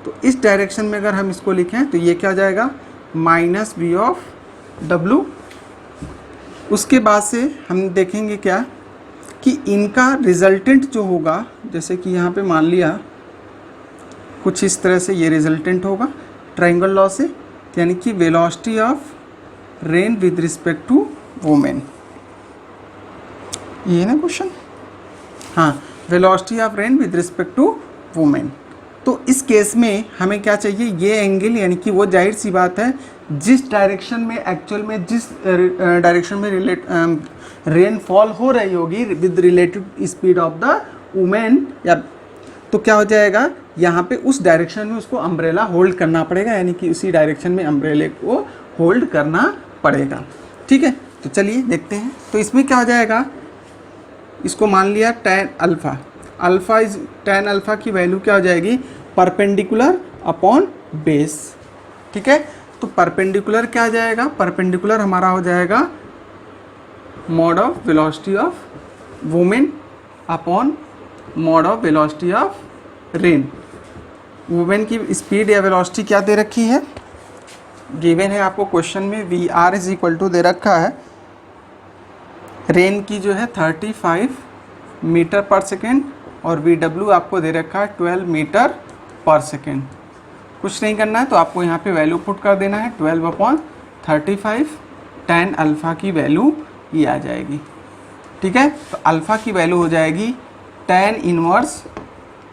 तो इस डायरेक्शन में अगर हम इसको लिखें तो ये क्या हो जाएगा? Minus v of w। उसके बाद से हम देखेंगे क्या कि इनका रिजल्टेंट जो होगा, जैसे कि यहाँ पे मान लिया कुछ इस तरह से ये रिजल्टेंट होगा ट्रायंगल लॉ से, यानी कि velocity of rain with respect to women. ये है ना क्वेश्चन? हाँ, velocity of rain with respect to women. तो इस केस में हमें क्या चाहिए? ये एंगल, यानी कि वो जाहिर सी बात है जिस डायरेक्शन में एक्चुअल में जिस डायरेक्शन में रेनफॉल हो रही होगी with related speed of the women, या तो क्या हो जाएगा यहाँ पे उस डायरेक्शन में उसको अम्ब्रेला होल्ड करना पड़ेगा, यानी कि उसी डायरेक्शन में अम्ब्रेले को होल्ड करना पड़ेगा। ठीक है, तो चलिए देखते हैं। तो इसमें क्या हो जाएगा? इसको मान लिया tan alpha, alpha is tan alpha की वैल्यू क्या हो जाएगी? Perpendicular upon base. ठीक है, तो परपेंडिकुलर क्या आ जाएगा? परपेंडिकुलर हमारा हो जाएगा mod of velocity of women upon mod of velocity of rain. Women की स्पीड या वेलोसिटी क्या दे रखी है? गिवन है आपको क्वेश्चन में, V R is equal to दे रखा है, रेन की जो है 35 मीटर पर सेकेंड और वी डब्ल्यू आपको दे रखा है 12 मीटर पर सेकेंड। कुछ नहीं करना है, तो आपको यहाँ पे वैल्यू पुट कर देना है 12/35, tan अल्फ़ा की वैल्यू ये आ जाएगी। ठीक है, तो अल्फ़ा की वैल्यू हो जाएगी tan इनवर्स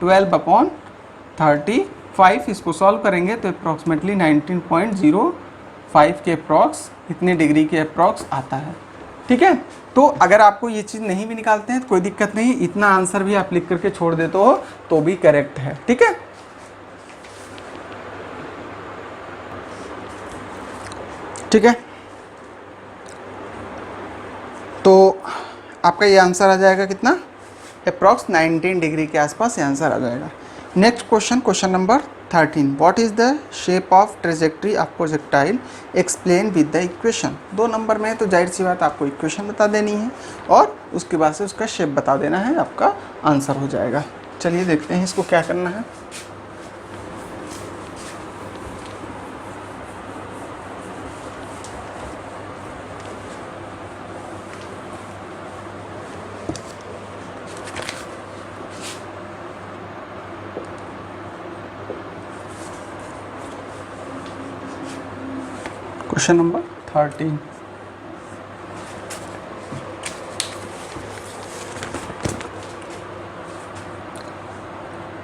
12/35। इसको सॉल्व करेंगे तो अप्रॉक्सीमेटली 19.05 के अप्रॉक्स, इतने डिग्री के अप्रॉक्स आता है। ठीक है, तो अगर आपको ये चीज़ नहीं भी निकालते हैं तो कोई दिक्कत नहीं, इतना आंसर भी आप लिख करके छोड़ देते हो तो भी करेक्ट है। ठीक है, ठीक है, तो आपका ये आंसर आ जाएगा कितना? अप्रॉक्स 19 डिग्री के आसपास ये आंसर आ जाएगा। Next question, question number 13, what is the shape of trajectory of projectile explain with the equation. 2 number में है तो जाहिर सी बात आपको इक्वेशन बता देनी है और उसके बाद से उसका शेप बता देना है, आपका आंसर हो जाएगा। चलिए देखते हैं इसको क्या करना है। Question number 13,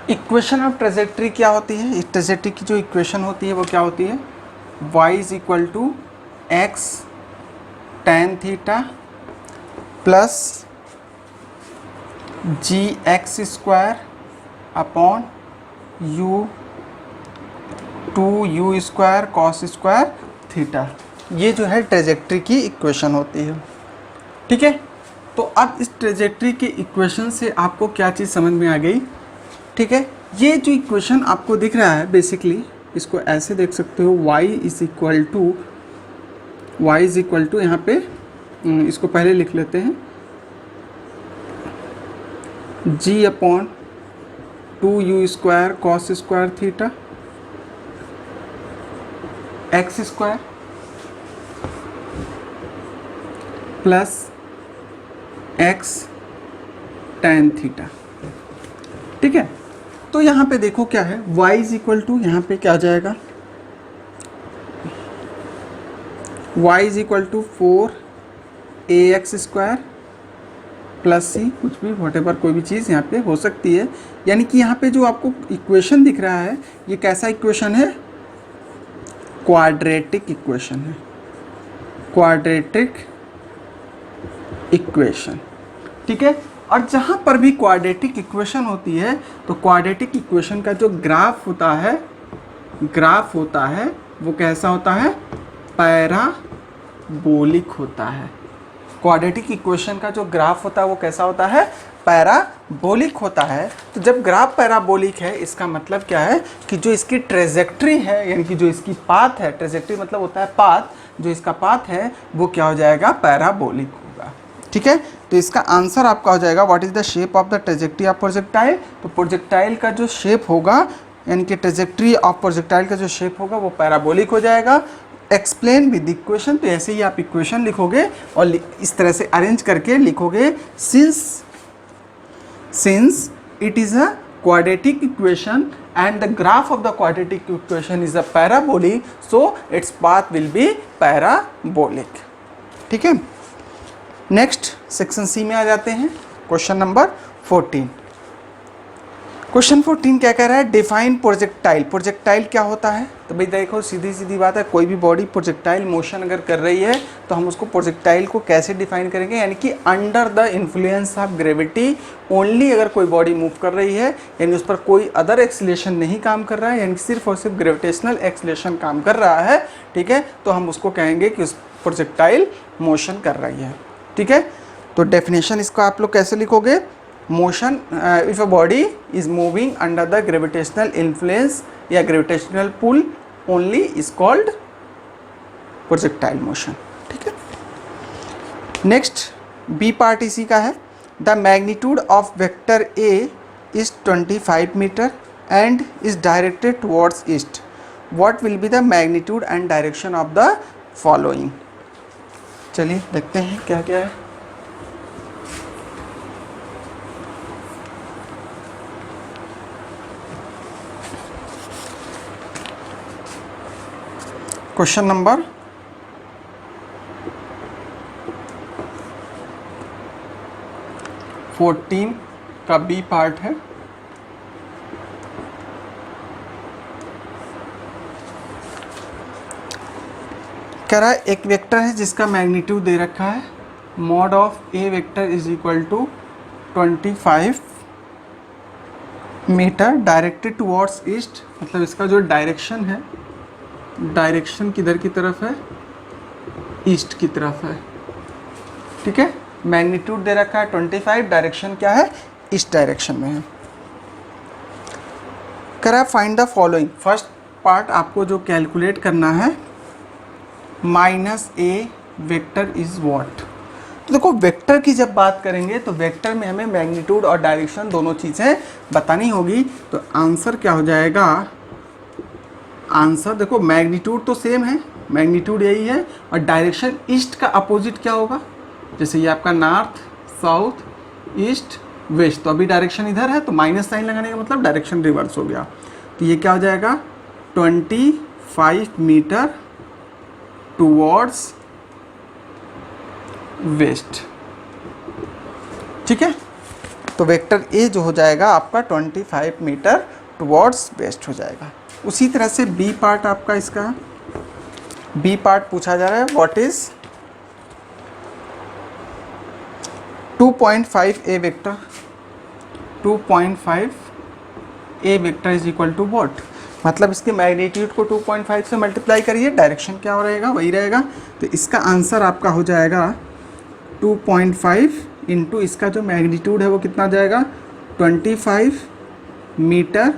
equation of trajectory क्या होती है? इस ट्रेजेक्ट्री की जो इक्वेशन होती है वो क्या होती है? y is equal to x tan theta plus g x square upon u 2u square cos square theta. ये जो है ट्रेजेक्ट्री की इक्वेशन होती है। ठीक है, तो अब इस ट्रेजेक्ट्री के इक्वेशन से आपको क्या चीज़ समझ में आ गई? ठीक है, ये जो इक्वेशन आपको दिख रहा है बेसिकली इसको ऐसे देख सकते हो, y इज इक्वल टू यहाँ पे इसको पहले लिख लेते हैं g upon 2u square cos square theta x square plus x tan theta. ठीक है, तो यहाँ पे देखो क्या है, y इज इक्वल टू, यहाँ पे क्या आ जाएगा, y is equal to 4ax square plus C, कुछ भी वॉटेवर कोई भी चीज़ यहाँ पे हो सकती है। यानी कि यहाँ पे जो आपको इक्वेशन दिख रहा है ये कैसा इक्वेशन है, क्वाड्रेटिक इक्वेशन है, क्वाड्रेटिक इक्वेशन। ठीक है, और जहाँ पर भी क्वाड्रेटिक इक्वेशन होती है तो क्वाड्रेटिक इक्वेशन का जो ग्राफ होता है वो कैसा होता है, पैराबोलिक होता है। क्वाड्रेटिक इक्वेशन का जो ग्राफ होता है वो कैसा होता है, पैराबोलिक होता है। तो जब ग्राफ पैराबोलिक है इसका मतलब क्या है कि जो इसकी ट्रेजेक्ट्री है, यानी कि जो इसकी पाथ है, ट्रेजेक्ट्री मतलब होता है पाथ, जो इसका पाथ है वो क्या हो जाएगा, पैराबोलिक होगा। ठीक है, तो इसका आंसर आपका हो जाएगा what is the shape of the trajectory of projectile. तो प्रोजेक्टाइल का जो शेप होगा, यानी कि ट्रेजेक्ट्री ऑफ प्रोजेक्टाइल का जो शेप होगा वो पैराबोलिक हो जाएगा। एक्सप्लेन विद इक्वेशन, तो ऐसे ही आप इक्वेशन लिखोगे और इस तरह से अरेंज करके लिखोगे, since it is a quadratic equation and the graph of the quadratic equation is a parabolic, so its path will be parabolic। ठीक है, नेक्स्ट सेक्शन सी में आ जाते हैं, क्वेश्चन नंबर 14। क्वेश्चन 14 क्या कह रहा है, डिफाइन प्रोजेक्टाइल। प्रोजेक्टाइल क्या होता है, तो भाई देखो सीधी सीधी बात है, कोई भी बॉडी प्रोजेक्टाइल मोशन अगर कर रही है तो हम उसको प्रोजेक्टाइल को कैसे डिफाइन करेंगे, यानी कि under the influence of gravity only. अगर कोई बॉडी मूव कर रही है यानी उस पर कोई अदर एक्सीलरेशन नहीं काम कर रहा है, यानी कि सिर्फ और सिर्फ ग्रेविटेशनल एक्सीलरेशन काम कर रहा है, ठीक है, तो हम उसको कहेंगे कि उस प्रोजेक्टाइल मोशन कर रही है। ठीक है, तो डेफिनेशन इसको आप लोग कैसे लिखोगे, motion if a body is moving under the gravitational influence या gravitational pull only is called projectile motion. ठीक है, नेक्स्ट बी पार्ट इसी का है, the magnitude of vector A is 25 metre and is directed towards east, what will be the magnitude and direction of the following. चलिए देखते हैं क्या क्या है। क्वेश्चन नंबर 14 का बी पार्ट है। कह रहा है एक वेक्टर है जिसका मैग्नीट्यूड दे रखा है, mod of A vector is equal to 25 metre directed towards east, मतलब इसका जो डायरेक्शन है, डायरेक्शन किधर की तरफ है, ईस्ट की तरफ है। ठीक है, मैग्नीट्यूड दे रखा है 25, डायरेक्शन क्या है, ईस्ट डायरेक्शन में है। कह रहा है find the following. First part आपको जो कैलकुलेट करना है, minus A vector is what. तो देखो वेक्टर की जब बात करेंगे तो वेक्टर में हमें मैग्नीट्यूड और डायरेक्शन दोनों चीज़ें बतानी होगी। तो आंसर क्या हो जाएगा, आंसर देखो मैग्नीट्यूड तो सेम है, मैग्नीट्यूड यही है, और डायरेक्शन ईस्ट का अपोजिट क्या होगा, जैसे ये आपका नॉर्थ, साउथ, ईस्ट, वेस्ट, तो अभी डायरेक्शन इधर है तो माइनस साइन लगाने का मतलब डायरेक्शन रिवर्स हो गया। तो ये क्या हो जाएगा, 25 मीटर टुवर्ड्स वेस्ट। ठीक है, तो वेक्टर ए जो हो जाएगा आपका 25 मीटर टुवर्ड्स वेस्ट हो जाएगा। उसी तरह से बी पार्ट आपका, इसका बी पार्ट पूछा जा रहा है, what is 2.5 A vector, 2.5 A vector is equal to what, मतलब इसके मैग्नीट्यूड को 2.5 से मल्टीप्लाई करिए, डायरेक्शन क्या हो रहेगा, वही रहेगा। तो इसका आंसर आपका हो जाएगा 2.5 इंटू इसका जो मैग्नीट्यूड है वो कितना जाएगा, 25 मीटर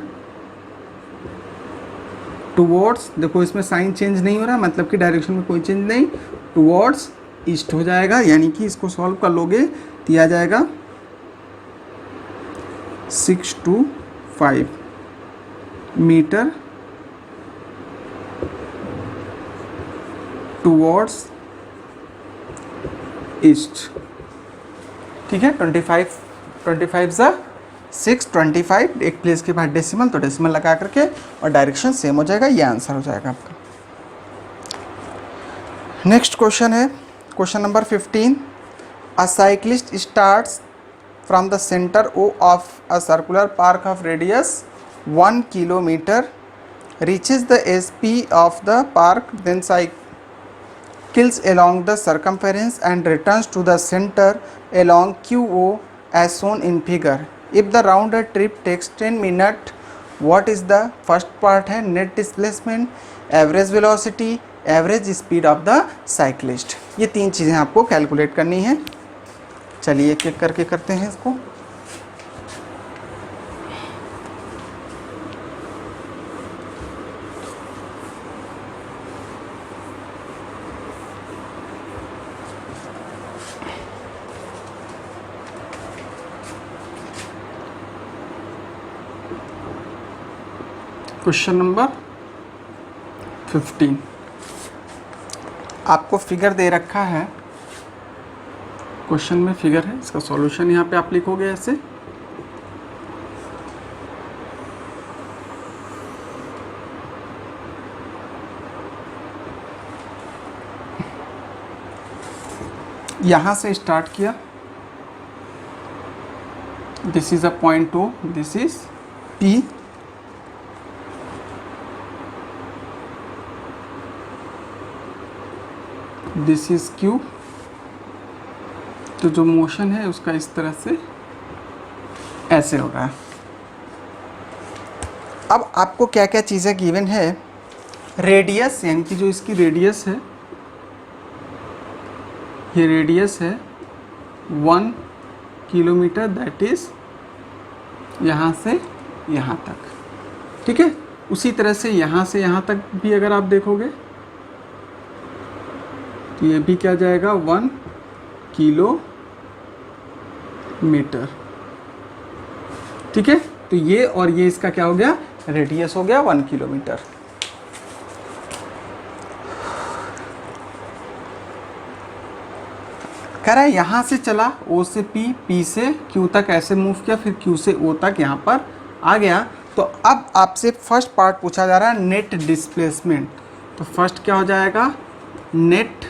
टुवर्ड्स, देखो इसमें साइन चेंज नहीं हो रहा, मतलब कि डायरेक्शन में कोई चेंज नहीं, टुवर्ड्स ईस्ट हो जाएगा। यानी कि इसको सॉल्व कर लोगे तो यह आ जाएगा 625 मीटर टूवर्ड्स ईस्ट। ठीक है, 25 ज़ा 6, 25 एक प्लेस के बाद डेसिमल, तो डेसिमल लगा करके और डायरेक्शन सेम हो जाएगा, ये आंसर हो जाएगा आपका। नेक्स्ट क्वेश्चन है question number 15। A cyclist starts from the centre O of a circular park of radius 1 kilometre, reaches the SP of the park, then cycles along the circumference and returns to the center along QO as shown in figure. If the round trip takes 10 minutes, what is the first part है net displacement, average velocity, average speed of the cyclist। ये तीन चीज़ें आपको calculate करनी है। चलिए एक एक करके करते हैं इसको। क्वेश्चन नंबर 15 आपको फिगर दे रखा है, क्वेश्चन में फिगर है, इसका सॉल्यूशन यहाँ पे आप लिखोगे ऐसे। यहाँ से स्टार्ट किया, this is a point O, this is P, this is Q। तो जो मोशन है उसका इस तरह से ऐसे हो रहा है। अब आपको क्या क्या चीज़ें गिवन है, रेडियस यानी कि जो इसकी रेडियस है, ये रेडियस है 1 किलोमीटर, दैट इज यहाँ से यहाँ तक। ठीक है, उसी तरह से यहाँ तक भी अगर आप देखोगे तो ये भी क्या जाएगा 1 किलोमीटर। ठीक है, तो ये और ये इसका क्या हो गया, रेडियस हो गया 1 किलोमीटर। कह रहा है यहाँ से चला O से P, P से Q तक ऐसे मूव किया, फिर Q से O तक यहाँ पर आ गया। तो अब आपसे फर्स्ट पार्ट पूछा जा रहा है नेट डिस्प्लेसमेंट। तो फर्स्ट क्या हो जाएगा, नेट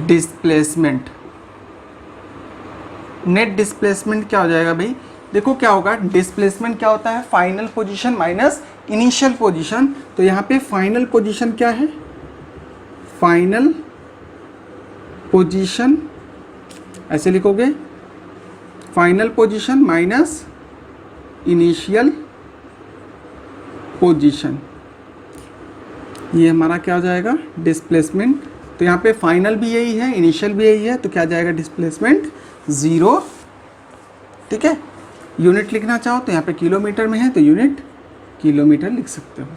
डिस्प्लेसमेंट। नेट डिस्प्लेसमेंट क्या हो जाएगा भाई, देखो क्या होगा, डिस्प्लेसमेंट क्या होता है, final position minus initial position. तो यहाँ पे फाइनल पोजीशन क्या है, फाइनल पोजीशन ऐसे लिखोगे, final position minus initial position, ये हमारा क्या हो जाएगा, डिस्प्लेसमेंट। तो यहाँ पे फाइनल भी यही है, इनिशियल भी यही है, तो क्या जाएगा, डिस्प्लेसमेंट 0। ठीक है, यूनिट लिखना चाहो तो यहाँ पे किलोमीटर में है तो यूनिट किलोमीटर लिख सकते हो।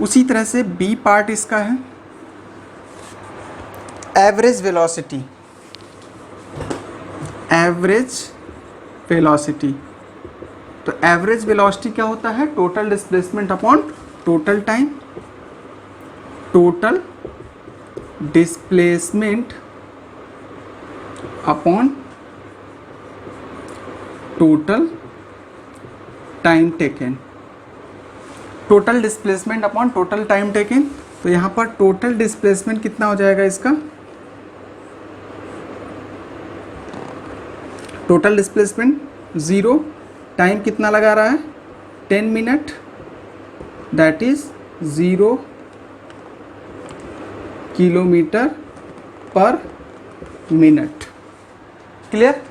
उसी तरह से बी पार्ट इसका है एवरेज वेलोसिटी। एवरेज वेलोसिटी, तो एवरेज वेलोसिटी क्या होता है, total displacement upon total time. Total displacement upon total time taken. Total displacement upon total time taken, तो यहाँ पर टोटल डिस्प्लेसमेंट कितना हो जाएगा इसका, टोटल डिस्प्लेसमेंट 0, टाइम कितना लगा रहा है 10 मिनट, दैट इज 0 किलोमीटर पर मिनट। क्लियर।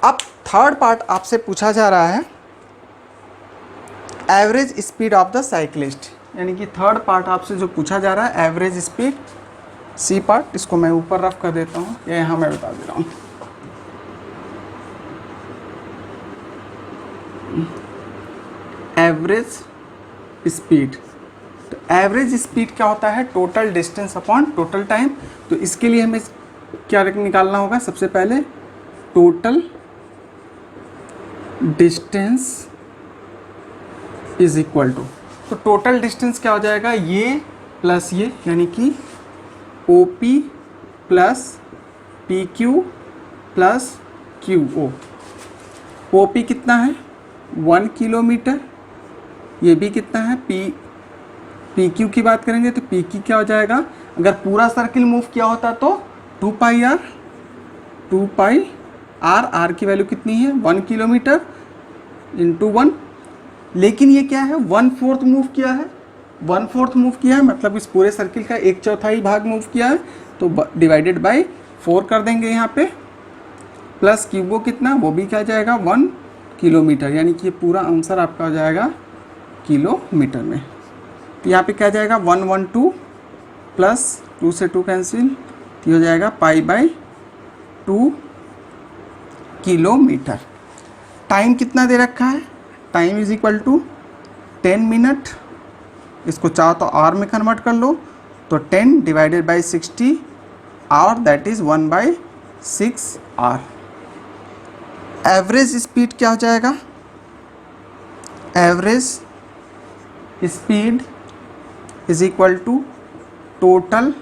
अब थर्ड पार्ट आपसे पूछा जा रहा है average speed of the cyclist, यानी कि थर्ड पार्ट आपसे जो पूछा जा रहा है एवरेज स्पीड। सी पार्ट इसको मैं ऊपर रफ कर देता हूँ, या यहाँ मैं बता दे रहा हूँ। एवरेज स्पीड, तो एवरेज स्पीड क्या होता है, total distance upon total time. तो इसके लिए हमें क्या निकालना होगा, सबसे पहले total distance is equal to, तो टोटल डिस्टेंस क्या हो जाएगा, ये प्लस ये, यानी कि O P plus P Q plus Q O. O P कितना है 1 किलोमीटर, ये भी कितना है पी क्यू की बात करेंगे तो पी क्यू क्या हो जाएगा, अगर पूरा सर्किल मूव किया होता तो 2 पाई आर, आर की वैल्यू कितनी है 1 किलोमीटर इंटू 1, लेकिन ये क्या है 1/4 मूव किया है, 1/4 मूव किया है मतलब इस पूरे सर्किल का 1/4 भाग मूव किया है, तो डिवाइडेड बाई 4 कर देंगे यहाँ पे, प्लस क्यूबो कितना, वो भी क्या जाएगा 1 किलोमीटर, यानी कि ये पूरा आंसर आपका हो जाएगा किलोमीटर में। तो यहाँ पे क्या जाएगा 112 प्लस 2 से 2 कैंसिल, तो हो जाएगा π/2 किलोमीटर। टाइम कितना दे रखा है, time is equal to 10 minute, इसको चाहो तो आवर में कन्वर्ट कर लो, तो 10 divided by 60 hour, that is 1/6 hour. Average speed क्या हो जाएगा, average speed is equal to total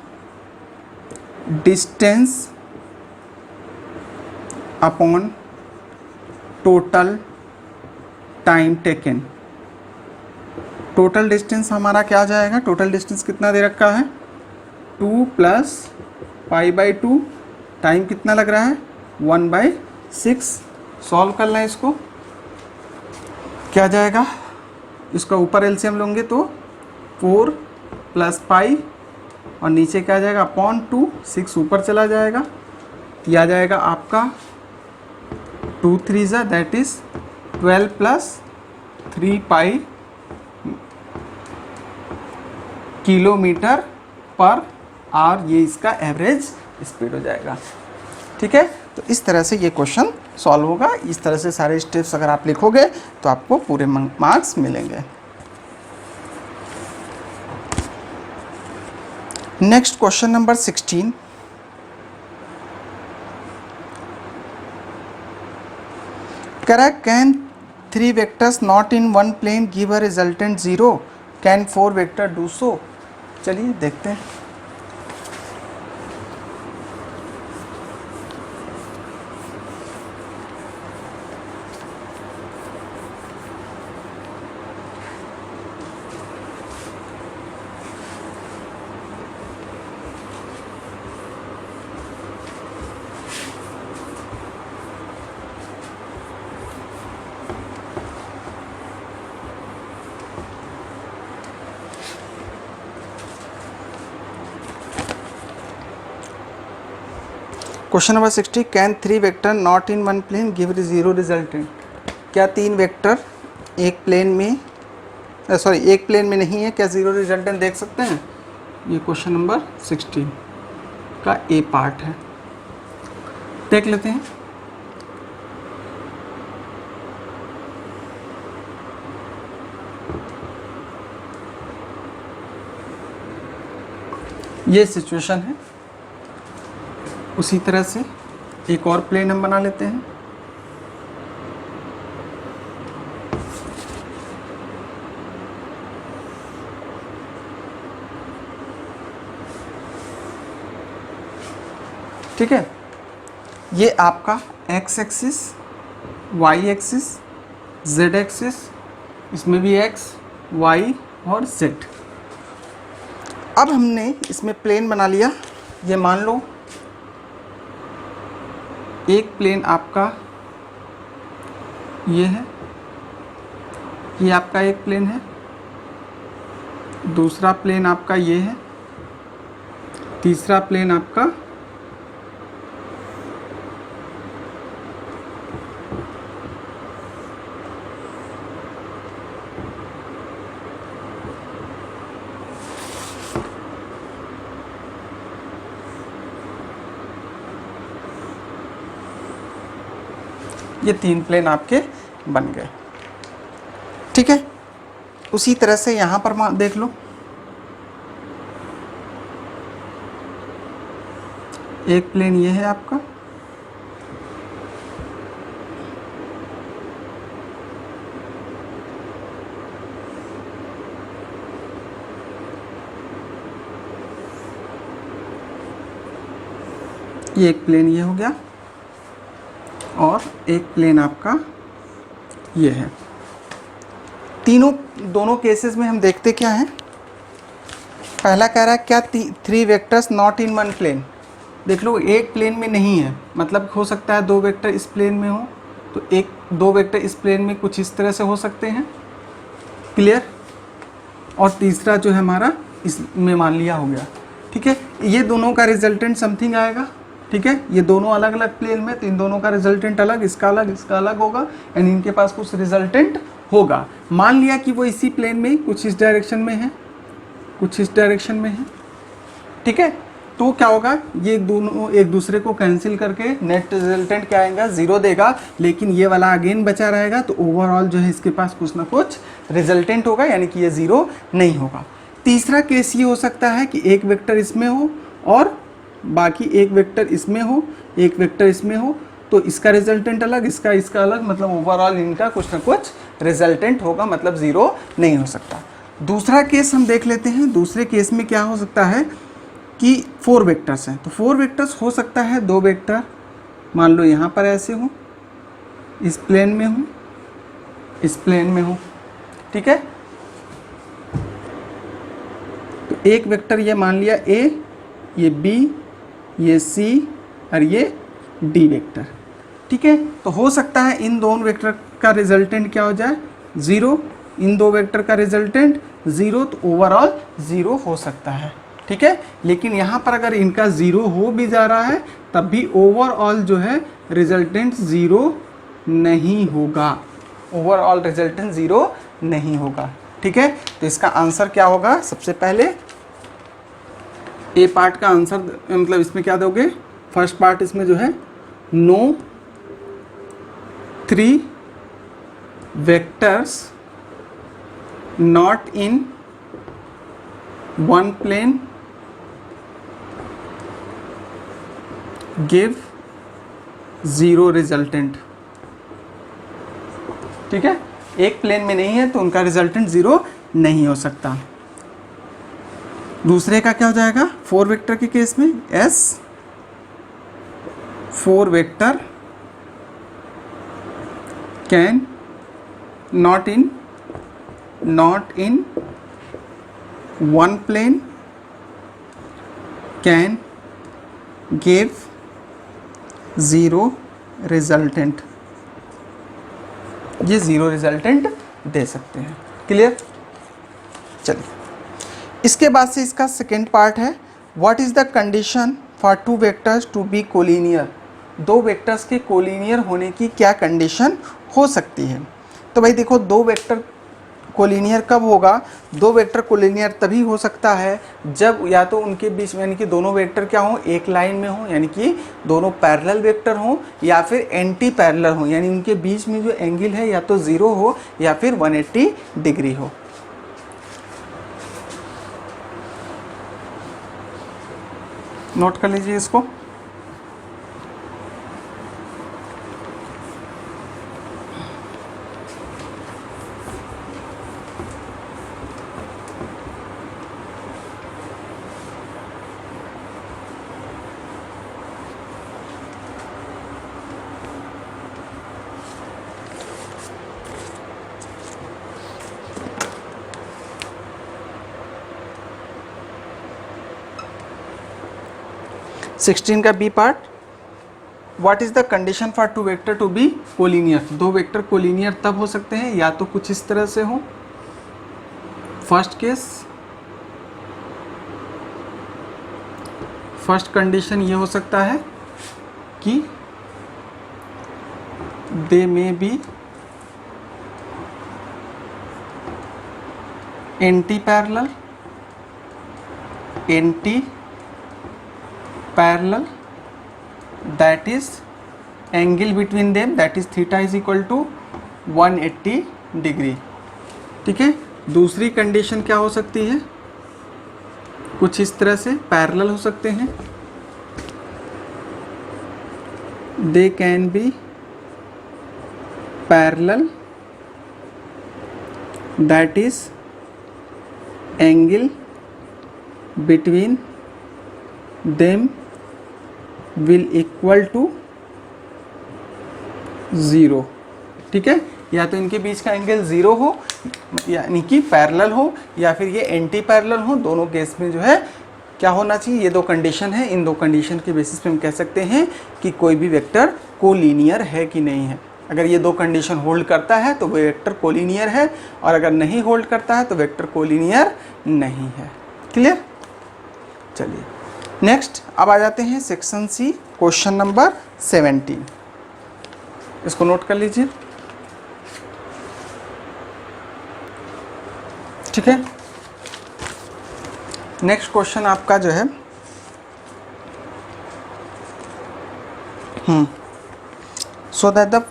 distance upon total time taken. Total distance हमारा क्या आ जाएगा, टोटल डिस्टेंस कितना दे रखा है 2 प्लस π/2, टाइम कितना लग रहा है 1/6। सॉल्व कर लें इसको, क्या जाएगा, इसका ऊपर एलसीएम लोगे तो 4 प्लस पाई और नीचे क्या जाएगा अपॉन 2, 6 ऊपर चला जाएगा, यह आ जाएगा आपका 2 3 that is 12 plus 3 pi kilometre per hour, ये इसका एवरेज स्पीड हो जाएगा। ठीक है, तो इस तरह से ये क्वेश्चन सॉल्व होगा। इस तरह से सारे स्टेप्स अगर आप लिखोगे तो आपको पूरे मार्क्स मिलेंगे। Next question number 16, correct, can 3 vectors not in one plane give a resultant 0? Can 4 vector do so? चलिए देखते हैं। Question number 60, can 3 vector not in one plane give 0 resultant? क्या 3 वेक्टर एक प्लेन में, सॉरी एक plane में नहीं है, क्या 0 रिजल्टेंट देख सकते हैं? ये क्वेश्चन नंबर 16 का ए पार्ट है, देख लेते हैं। ये सिचुएशन है, उसी तरह से एक और प्लेन हम बना लेते हैं। ठीक है, ये आपका x axis, y axis, z axis, इसमें भी एक्स, वाई और जेड। अब हमने इसमें प्लेन बना लिया। ये मान लो एक प्लेन आपका ये है, ये आपका एक प्लेन है, दूसरा प्लेन आपका ये है, तीसरा प्लेन आपका ये 3 प्लेन आपके बन गए। ठीक है, उसी तरह से यहाँ पर देख लो, एक प्लेन ये है आपका, ये एक प्लेन ये हो गया और एक प्लेन आपका ये है। दोनों केसेस में हम देखते क्या हैं, पहला कह रहा है क्या 3 vectors not in one plane. देख लो एक प्लेन में नहीं है, मतलब हो सकता है 2 वेक्टर इस प्लेन में हो, तो 2 वेक्टर इस प्लेन में कुछ इस तरह से हो सकते हैं, क्लियर। और तीसरा जो है हमारा इसमें मान लिया हो गया, ठीक है। ये दोनों का रिजल्टेंट समथिंग आएगा, ठीक है। ये दोनों अलग अलग प्लेन में, तो इन दोनों का रिजल्टेंट अलग, इसका अलग होगा, एंड इनके पास कुछ रिजल्टेंट होगा। मान लिया कि वो इसी प्लेन में कुछ इस डायरेक्शन में है, कुछ इस डायरेक्शन में है, ठीक है। तो क्या होगा, ये दोनों एक दूसरे को कैंसिल करके नेट रिजल्टेंट क्या आएगा, 0 देगा, लेकिन ये वाला अगेन बचा रहेगा, तो ओवरऑल जो है इसके पास कुछ ना कुछ रिजल्टेंट होगा, यानी कि ये 0 नहीं होगा। तीसरा केस ये हो सकता है कि एक वेक्टर इसमें हो और बाकी एक वेक्टर इसमें हो, एक वेक्टर इसमें हो, तो इसका रिजल्टेंट अलग, इसका अलग, मतलब ओवरऑल इनका कुछ ना कुछ रिजल्टेंट होगा, मतलब 0 नहीं हो सकता। दूसरा केस हम देख लेते हैं। दूसरे केस में क्या हो सकता है कि 4 वेक्टर्स हैं, तो 4 वेक्टर्स हो सकता है 2 वेक्टर मान लो यहाँ पर ऐसे हो, इस प्लेन में हो, इस प्लेन में हो, ठीक है। तो एक वेक्टर ये मान लिया A, ये B, ये C और ये D वेक्टर, ठीक है। तो हो सकता है इन दोनों वेक्टर का रिजल्टेंट क्या हो जाए, 0, इन 2 वेक्टर का रिजल्टेंट 0, तो ओवरऑल 0 हो सकता है, ठीक है। लेकिन यहाँ पर अगर इनका 0 हो भी जा रहा है तब भी ओवरऑल जो है रिजल्टेंट 0 नहीं होगा, ओवरऑल रिजल्टेंट 0 नहीं होगा, ठीक है। तो इसका आंसर क्या होगा, सबसे पहले ए पार्ट का आंसर, मतलब इसमें क्या दोगे, फर्स्ट पार्ट इसमें जो है no 3 vectors not in one plane give 0 resultant, ठीक है। एक प्लेन में नहीं है तो उनका रिजल्टेंट 0 नहीं हो सकता। दूसरे का क्या हो जाएगा, 4 वेक्टर के केस में S 4 vector can not in one plane can give 0 resultant, ये 0 रिजल्टेंट दे सकते हैं, क्लियर। चलिए इसके बाद से इसका सेकेंड पार्ट है, what is the condition for 2 vectors to be collinear. 2 vectors के कोलिनियर होने की क्या कंडीशन हो सकती है। तो भाई देखो 2 वेक्टर कोलिनियर कब होगा, 2 वेक्टर कोलिनियर तभी हो सकता है जब या तो उनके बीच में, यानी कि दोनों वेक्टर क्या हो, एक लाइन में हो, यानी कि दोनों पैरेलल वेक्टर हो, या फिर एंटी पैरेलल हो, यानी उनके बीच में जो एंगल है या तो 0 हो या फिर 180 डिग्री हो। नोट कर लीजिए इसको। सिक्सटीन का B part, what is the condition for 2 vector to be collinear. 2 vector collinear तब हो सकते हैं या तो कुछ इस तरह से हो, फर्स्ट केस, फर्स्ट कंडीशन ये हो सकता है कि they may be anti parallel that is angle between them, that is theta is equal to 180 degree, ठीक है। दूसरी कंडीशन क्या हो सकती है, कुछ इस तरह से पैरेलल हो सकते हैं, they can be parallel, that is angle between them will equal to 0, ठीक है। या तो इनके बीच का एंगल 0 हो, यानी कि पैरेलल हो, या फिर ये एंटी पैरेलल हो। दोनों केस में जो है क्या होना चाहिए, ये दो कंडीशन है। इन दो कंडीशन के बेसिस पे हम कह सकते हैं कि कोई भी वेक्टर कोलिनियर है कि नहीं है। अगर ये दो कंडीशन होल्ड करता है तो वो वेक्टर कोलिनियर है, और अगर नहीं होल्ड करता है तो वेक्टर कोलिनियर नहीं है। क्लियर? चलिए नेक्स्ट अब आ जाते हैं सेक्शन सी, क्वेश्चन नंबर 17। इसको नोट कर लीजिए, ठीक है। नेक्स्ट क्वेश्चन आपका जो है so that the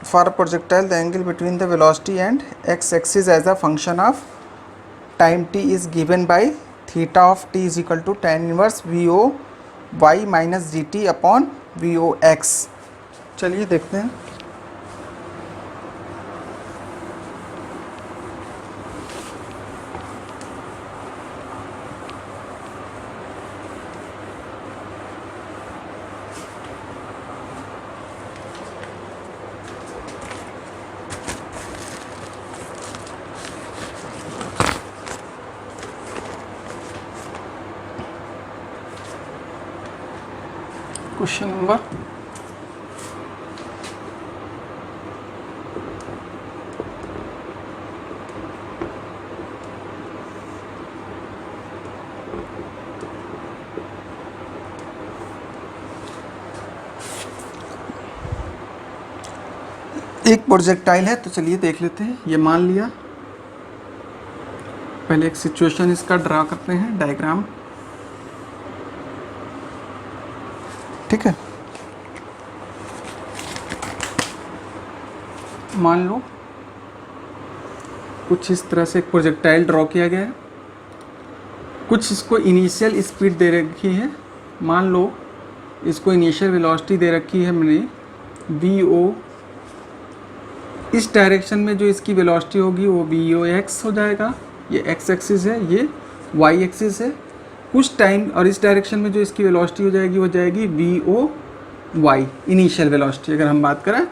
for projectile the angle between the velocity and x axis as a function of time t is given by theta of t is equal to tan inverse v o y minus g t upon v o x. चलिए देखते हैं। Question number एक projectile है, तो चलिए देख लेते हैं। ये मान लिया, पहले एक सिचुएशन इसका ड्रा करते हैं, डायग्राम, ठीक है। मान लो कुछ इस तरह से एक प्रोजेक्टाइल ड्रॉ किया गया है, कुछ इसको इनिशियल स्पीड दे रखी है। मान लो इसको इनिशियल वेलोसिटी दे रखी है हमने वी ओ। इस डायरेक्शन में जो इसकी वेलोसिटी होगी वो वी ओ एक्स हो जाएगा। ये एक्स एक्सिस है, ये वाई एक्सिस है। कुछ टाइम, और इस डायरेक्शन में जो इसकी वेलोसिटी हो जाएगी वो जाएगी v o y, initial velocity अगर हम बात करें,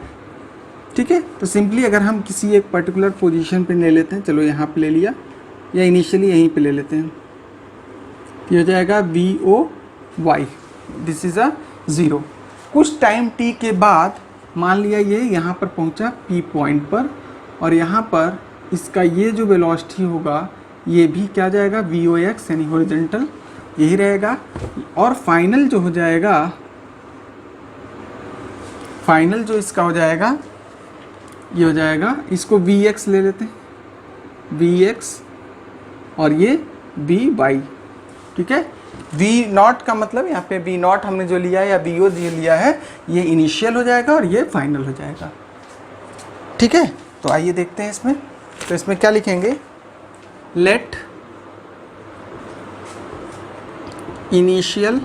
ठीक है। तो सिंपली अगर हम किसी एक पर्टिकुलर पोजीशन पे ले लेते हैं, चलो यहाँ पे ले लिया, या इनिशियली यहीं पे ले लेते हैं, ये हो जाएगा v o y, this is a 0। कुछ टाइम टी के बाद मान लिया ये यहाँ पर पहुँचा पी पॉइंट पर, और यहाँ पर इसका ये जो वेलोसिटी होगा ये भी क्या जाएगा वी ओ एक्स, यानी हॉरिजॉन्टल यही रहेगा। और फाइनल जो हो जाएगा, फाइनल जो इसका हो जाएगा ये हो जाएगा, इसको वी एक्स ले लेते हैं, वी एक्स, और ये वी वाई, ठीक है। वी नॉट का मतलब यहाँ पे वी नॉट हमने जो लिया है या वी ओ जो लिया है ये इनिशियल हो जाएगा और ये फाइनल हो जाएगा, ठीक है। तो आइए देखते हैं इसमें। तो इसमें क्या लिखेंगे, let initial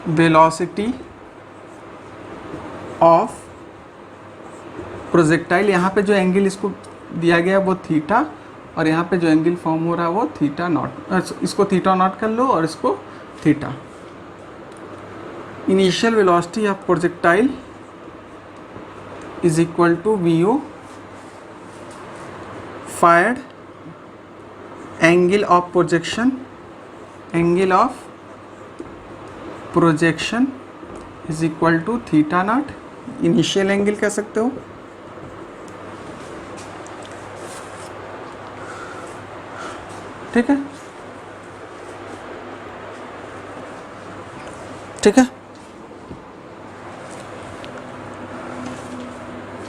velocity of projectile, यहाँ पे जो एंगल इसको दिया गया वो थीटा, और यहाँ पे जो एंगल फॉर्म हो रहा है वो थीटा नॉट, इसको थीटा नॉट कर लो और इसको theta. Initial velocity of projectile is equal to v o, fired angle of projection, angle of projection is equal to theta naught, initial angle कह सकते हो, ठीक है, ठीक है।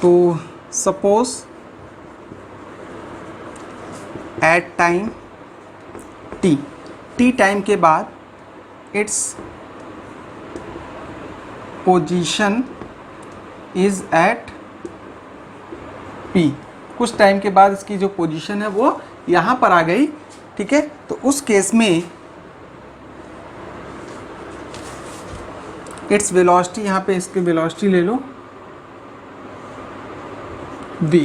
तो suppose at time t, t time के बाद its position is at P, कुछ टाइम के बाद इसकी जो पोजीशन है वो यहाँ पर आ गई, ठीक है। तो उस केस में इट्स वेलोसिटी, यहाँ पे इसकी वेलोसिटी ले लो v,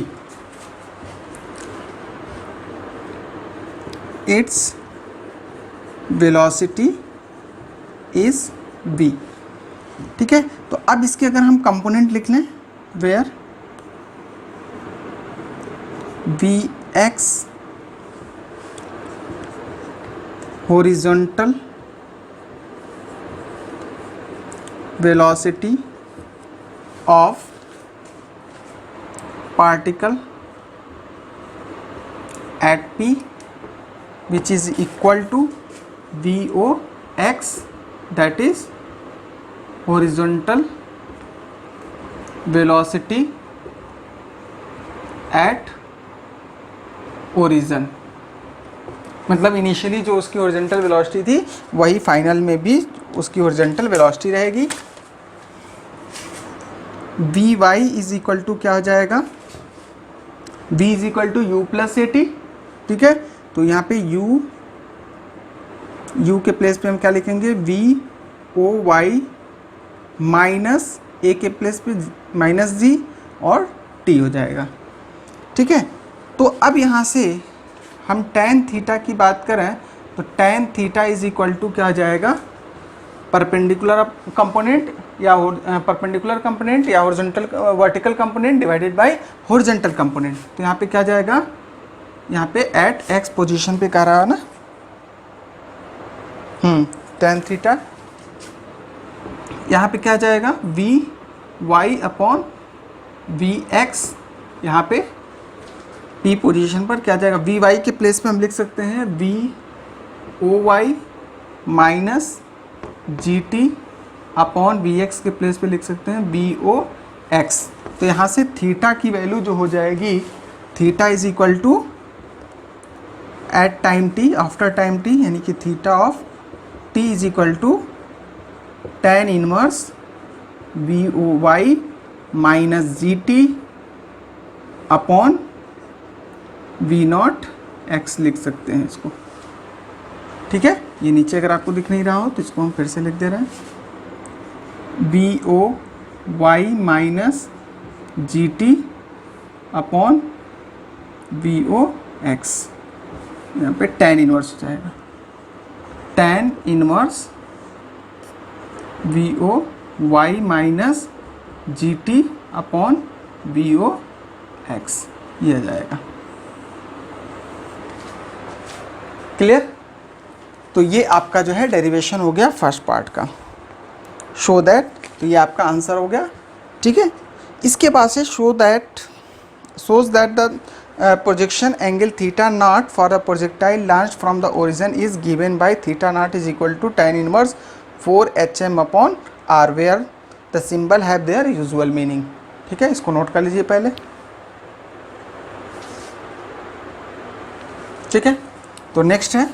its velocity is v। ठीक है, तो अब इसके अगर हम कंपोनेंट लिख लें, where vx horizontal velocity of particle at p which is equal to Vox, that is horizontal velocity at origin। मतलब इनिशियली जो उसकी ओरिजेंटल वेलोसिटी थी वही फाइनल में भी उसकी ओरिजेंटल वेलोसिटी रहेगी। V y is equal to क्या हो जाएगा, v is equal to u plus a t. ठीक है, तो यहाँ पे u के प्लेस पे हम क्या लिखेंगे, v o y माइनस ए के प्लेस पे माइनस g और t हो जाएगा। ठीक है, तो अब यहाँ से हम tan थीटा की बात करें तो tan theta is equal to क्या हो जाएगा, परपेंडिकुलर कंपोनेंट या परपेंडिकुलर कंपोनेंट या horizontal vertical component divided by horizontal component. तो यहाँ पे क्या जाएगा, यहाँ पे एट x पोजीशन पे कह रहा है ना, tan थीटा, यहाँ पे क्या जाएगा v y upon v x, यहाँ पे p पोजीशन पर क्या जाएगा, वी वाई के प्लेस पे हम लिख सकते हैं v o y minus g t upon v x के प्लेस पे लिख सकते हैं बी ओ एक्स। तो यहाँ से थीटा की वैल्यू जो हो जाएगी, theta is equal to at time t, after time t, यानी कि theta of t is equal to tan inverse v o y minus g t upon v naught x लिख सकते हैं इसको। ठीक है, ये नीचे अगर आपको दिख नहीं रहा हो तो इसको हम फिर से लिख दे रहे हैं, b o y minus g t upon v o x, यहाँ पे tan इनवर्स हो जाएगा, tan inverse v o y minus g t upon v o x, ये आ जाएगा। क्लियर? तो ये आपका जो है डेरिवेशन हो गया फर्स्ट पार्ट का, शो दैट, तो ये आपका आंसर हो गया। ठीक है, इसके बाद से shows that the projection angle theta naught for a projectile launched from the origin is given by theta naught is equal to tan इनवर्स 4hm upon r where the symbol have their usual meaning. ठीक है, इसको note कर लीजिए पहले। ठीक है, तो नेक्स्ट है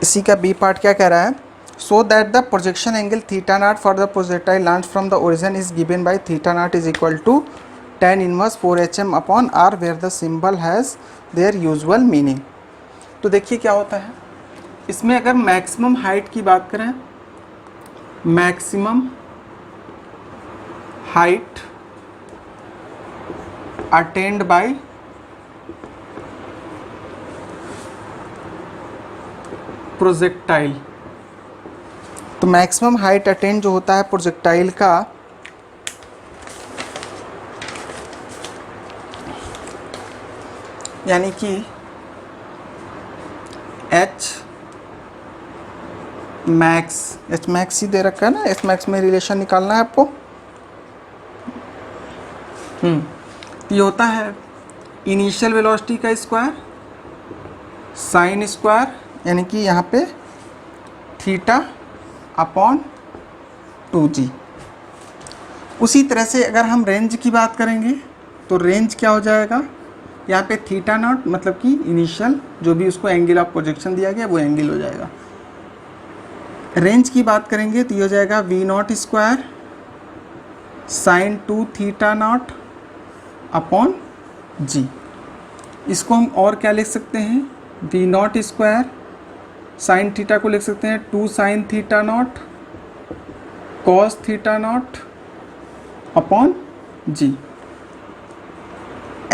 इसी का बी पार्ट, क्या कह रहा है, so that the projection angle theta naught for the projectile launched from the origin is given by theta naught is equal to tan इनवर्स 4hm upon r where the symbol has their usual meaning. तो देखिए क्या होता है इसमें, अगर maximum height की बात करें, maximum height attend bye projectile, तो मैक्सिमम हाइट अटेन जो होता है प्रोजेक्टाइल का, यानी कि एच मैक्स ही दे रखा है ना, एच मैक्स में रिलेशन निकालना है आपको। ये होता है इनिशियल वेलोसिटी का स्क्वायर साइन स्क्वायर, यानी कि यहाँ पे थीटा अपॉन 2g। उसी तरह से अगर हम रेंज की बात करेंगे तो रेंज क्या हो जाएगा, यहाँ पे थीटा नॉट मतलब कि इनिशियल जो भी उसको एंगल ऑफ प्रोजेक्शन दिया गया वो एंगल हो जाएगा। रेंज की बात करेंगे तो ये हो जाएगा V naught square sine 2 theta naught upon G. इसको हम और क्या लिख सकते हैं, V naught square sine theta को लिख सकते हैं 2 sine theta naught cos theta naught upon G.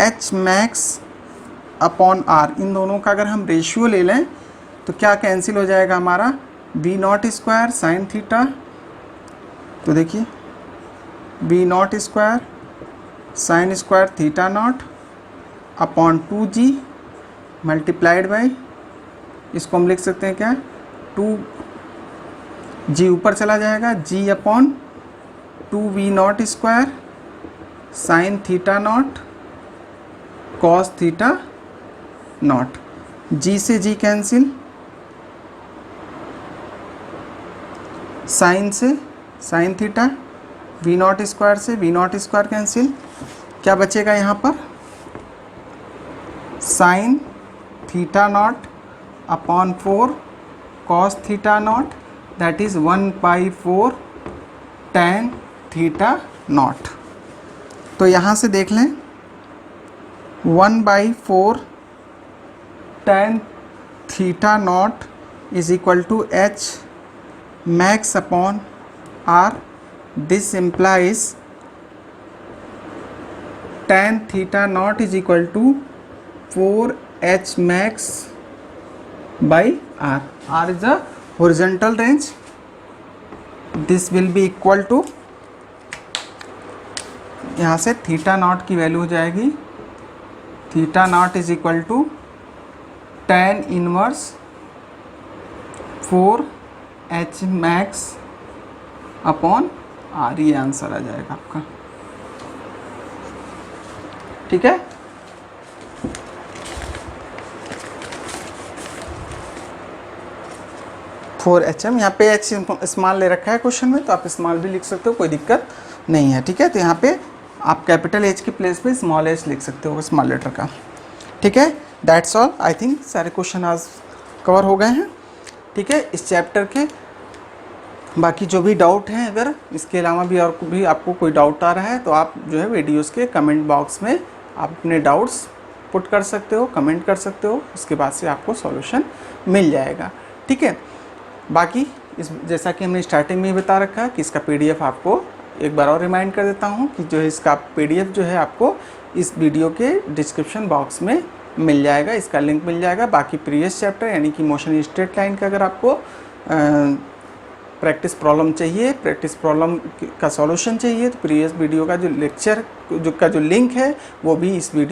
H max upon R, इन दोनों का अगर हम रेशियो ले लें तो क्या कैंसिल हो जाएगा हमारा, b naught square sine theta, तो देखिए b naught square sine square theta naught upon 2g multiplied by, इसको हम लिख सकते हैं क्या, 2g ऊपर चला जाएगा, g upon 2v naught square sine theta naught cos theta naught, g से g कैंसिल, साइन से sine theta, v naught square से वी नॉट स्क्वायर कैंसिल, क्या बचेगा यहाँ पर, sine theta naught upon 4 cos theta naught, that is 1/4 tan theta naught. तो यहाँ से देख लें 1/4 tan theta naught is equal to h max upon r, this implies tan theta naught is equal to 4h max by r. R is the horizontal range. This will be equal to, यहाँ से theta naught की value हो जाएगी, theta naught is equal to tan inverse 4h max upon r, ये answer आ जाएगा आपका। ठीक है, फोर एच एम, यहाँ पे एच स्मॉल ले रखा है क्वेश्चन में, तो आप स्मॉल भी लिख सकते हो, कोई दिक्कत नहीं है। ठीक है, तो यहाँ पे आप कैपिटल एच के प्लेस पे स्मॉल एच लिख सकते हो स्मॉल लेटर का। ठीक है, दैट्स ऑल, आई थिंक सारे क्वेश्चन आज कवर हो गए हैं। ठीक है, इस चैप्टर के बाकी जो भी डाउट हैं, अगर इसके अलावा भी और भी आपको कोई डाउट आ रहा है तो आप जो है वीडियोस के कमेंट बॉक्स में आप अपने डाउट्स पुट कर सकते हो, कमेंट कर सकते हो, उसके बाद से आपको सॉल्यूशन मिल जाएगा। ठीक है, बाकी इस जैसा कि हमने स्टार्टिंग में ही बता रखा है कि इसका पीडीएफ आपको एक बार और रिमाइंड कर देता हूँ कि जो है इसका पीडीएफ जो है आपको इस वीडियो के डिस्क्रिप्शन बॉक्स में मिल जाएगा, इसका लिंक मिल जाएगा। बाकी प्रीवियस चैप्टर यानी कि मोशन स्ट्रेट लाइन का अगर आपको प्रैक्टिस प्रॉब्लम चाहिए, प्रैक्टिस प्रॉब्लम का सॉल्यूशन चाहिए, तो प्रीवियस वीडियो का जो लेक्चर का जो लिंक है वो भी इस वीडियो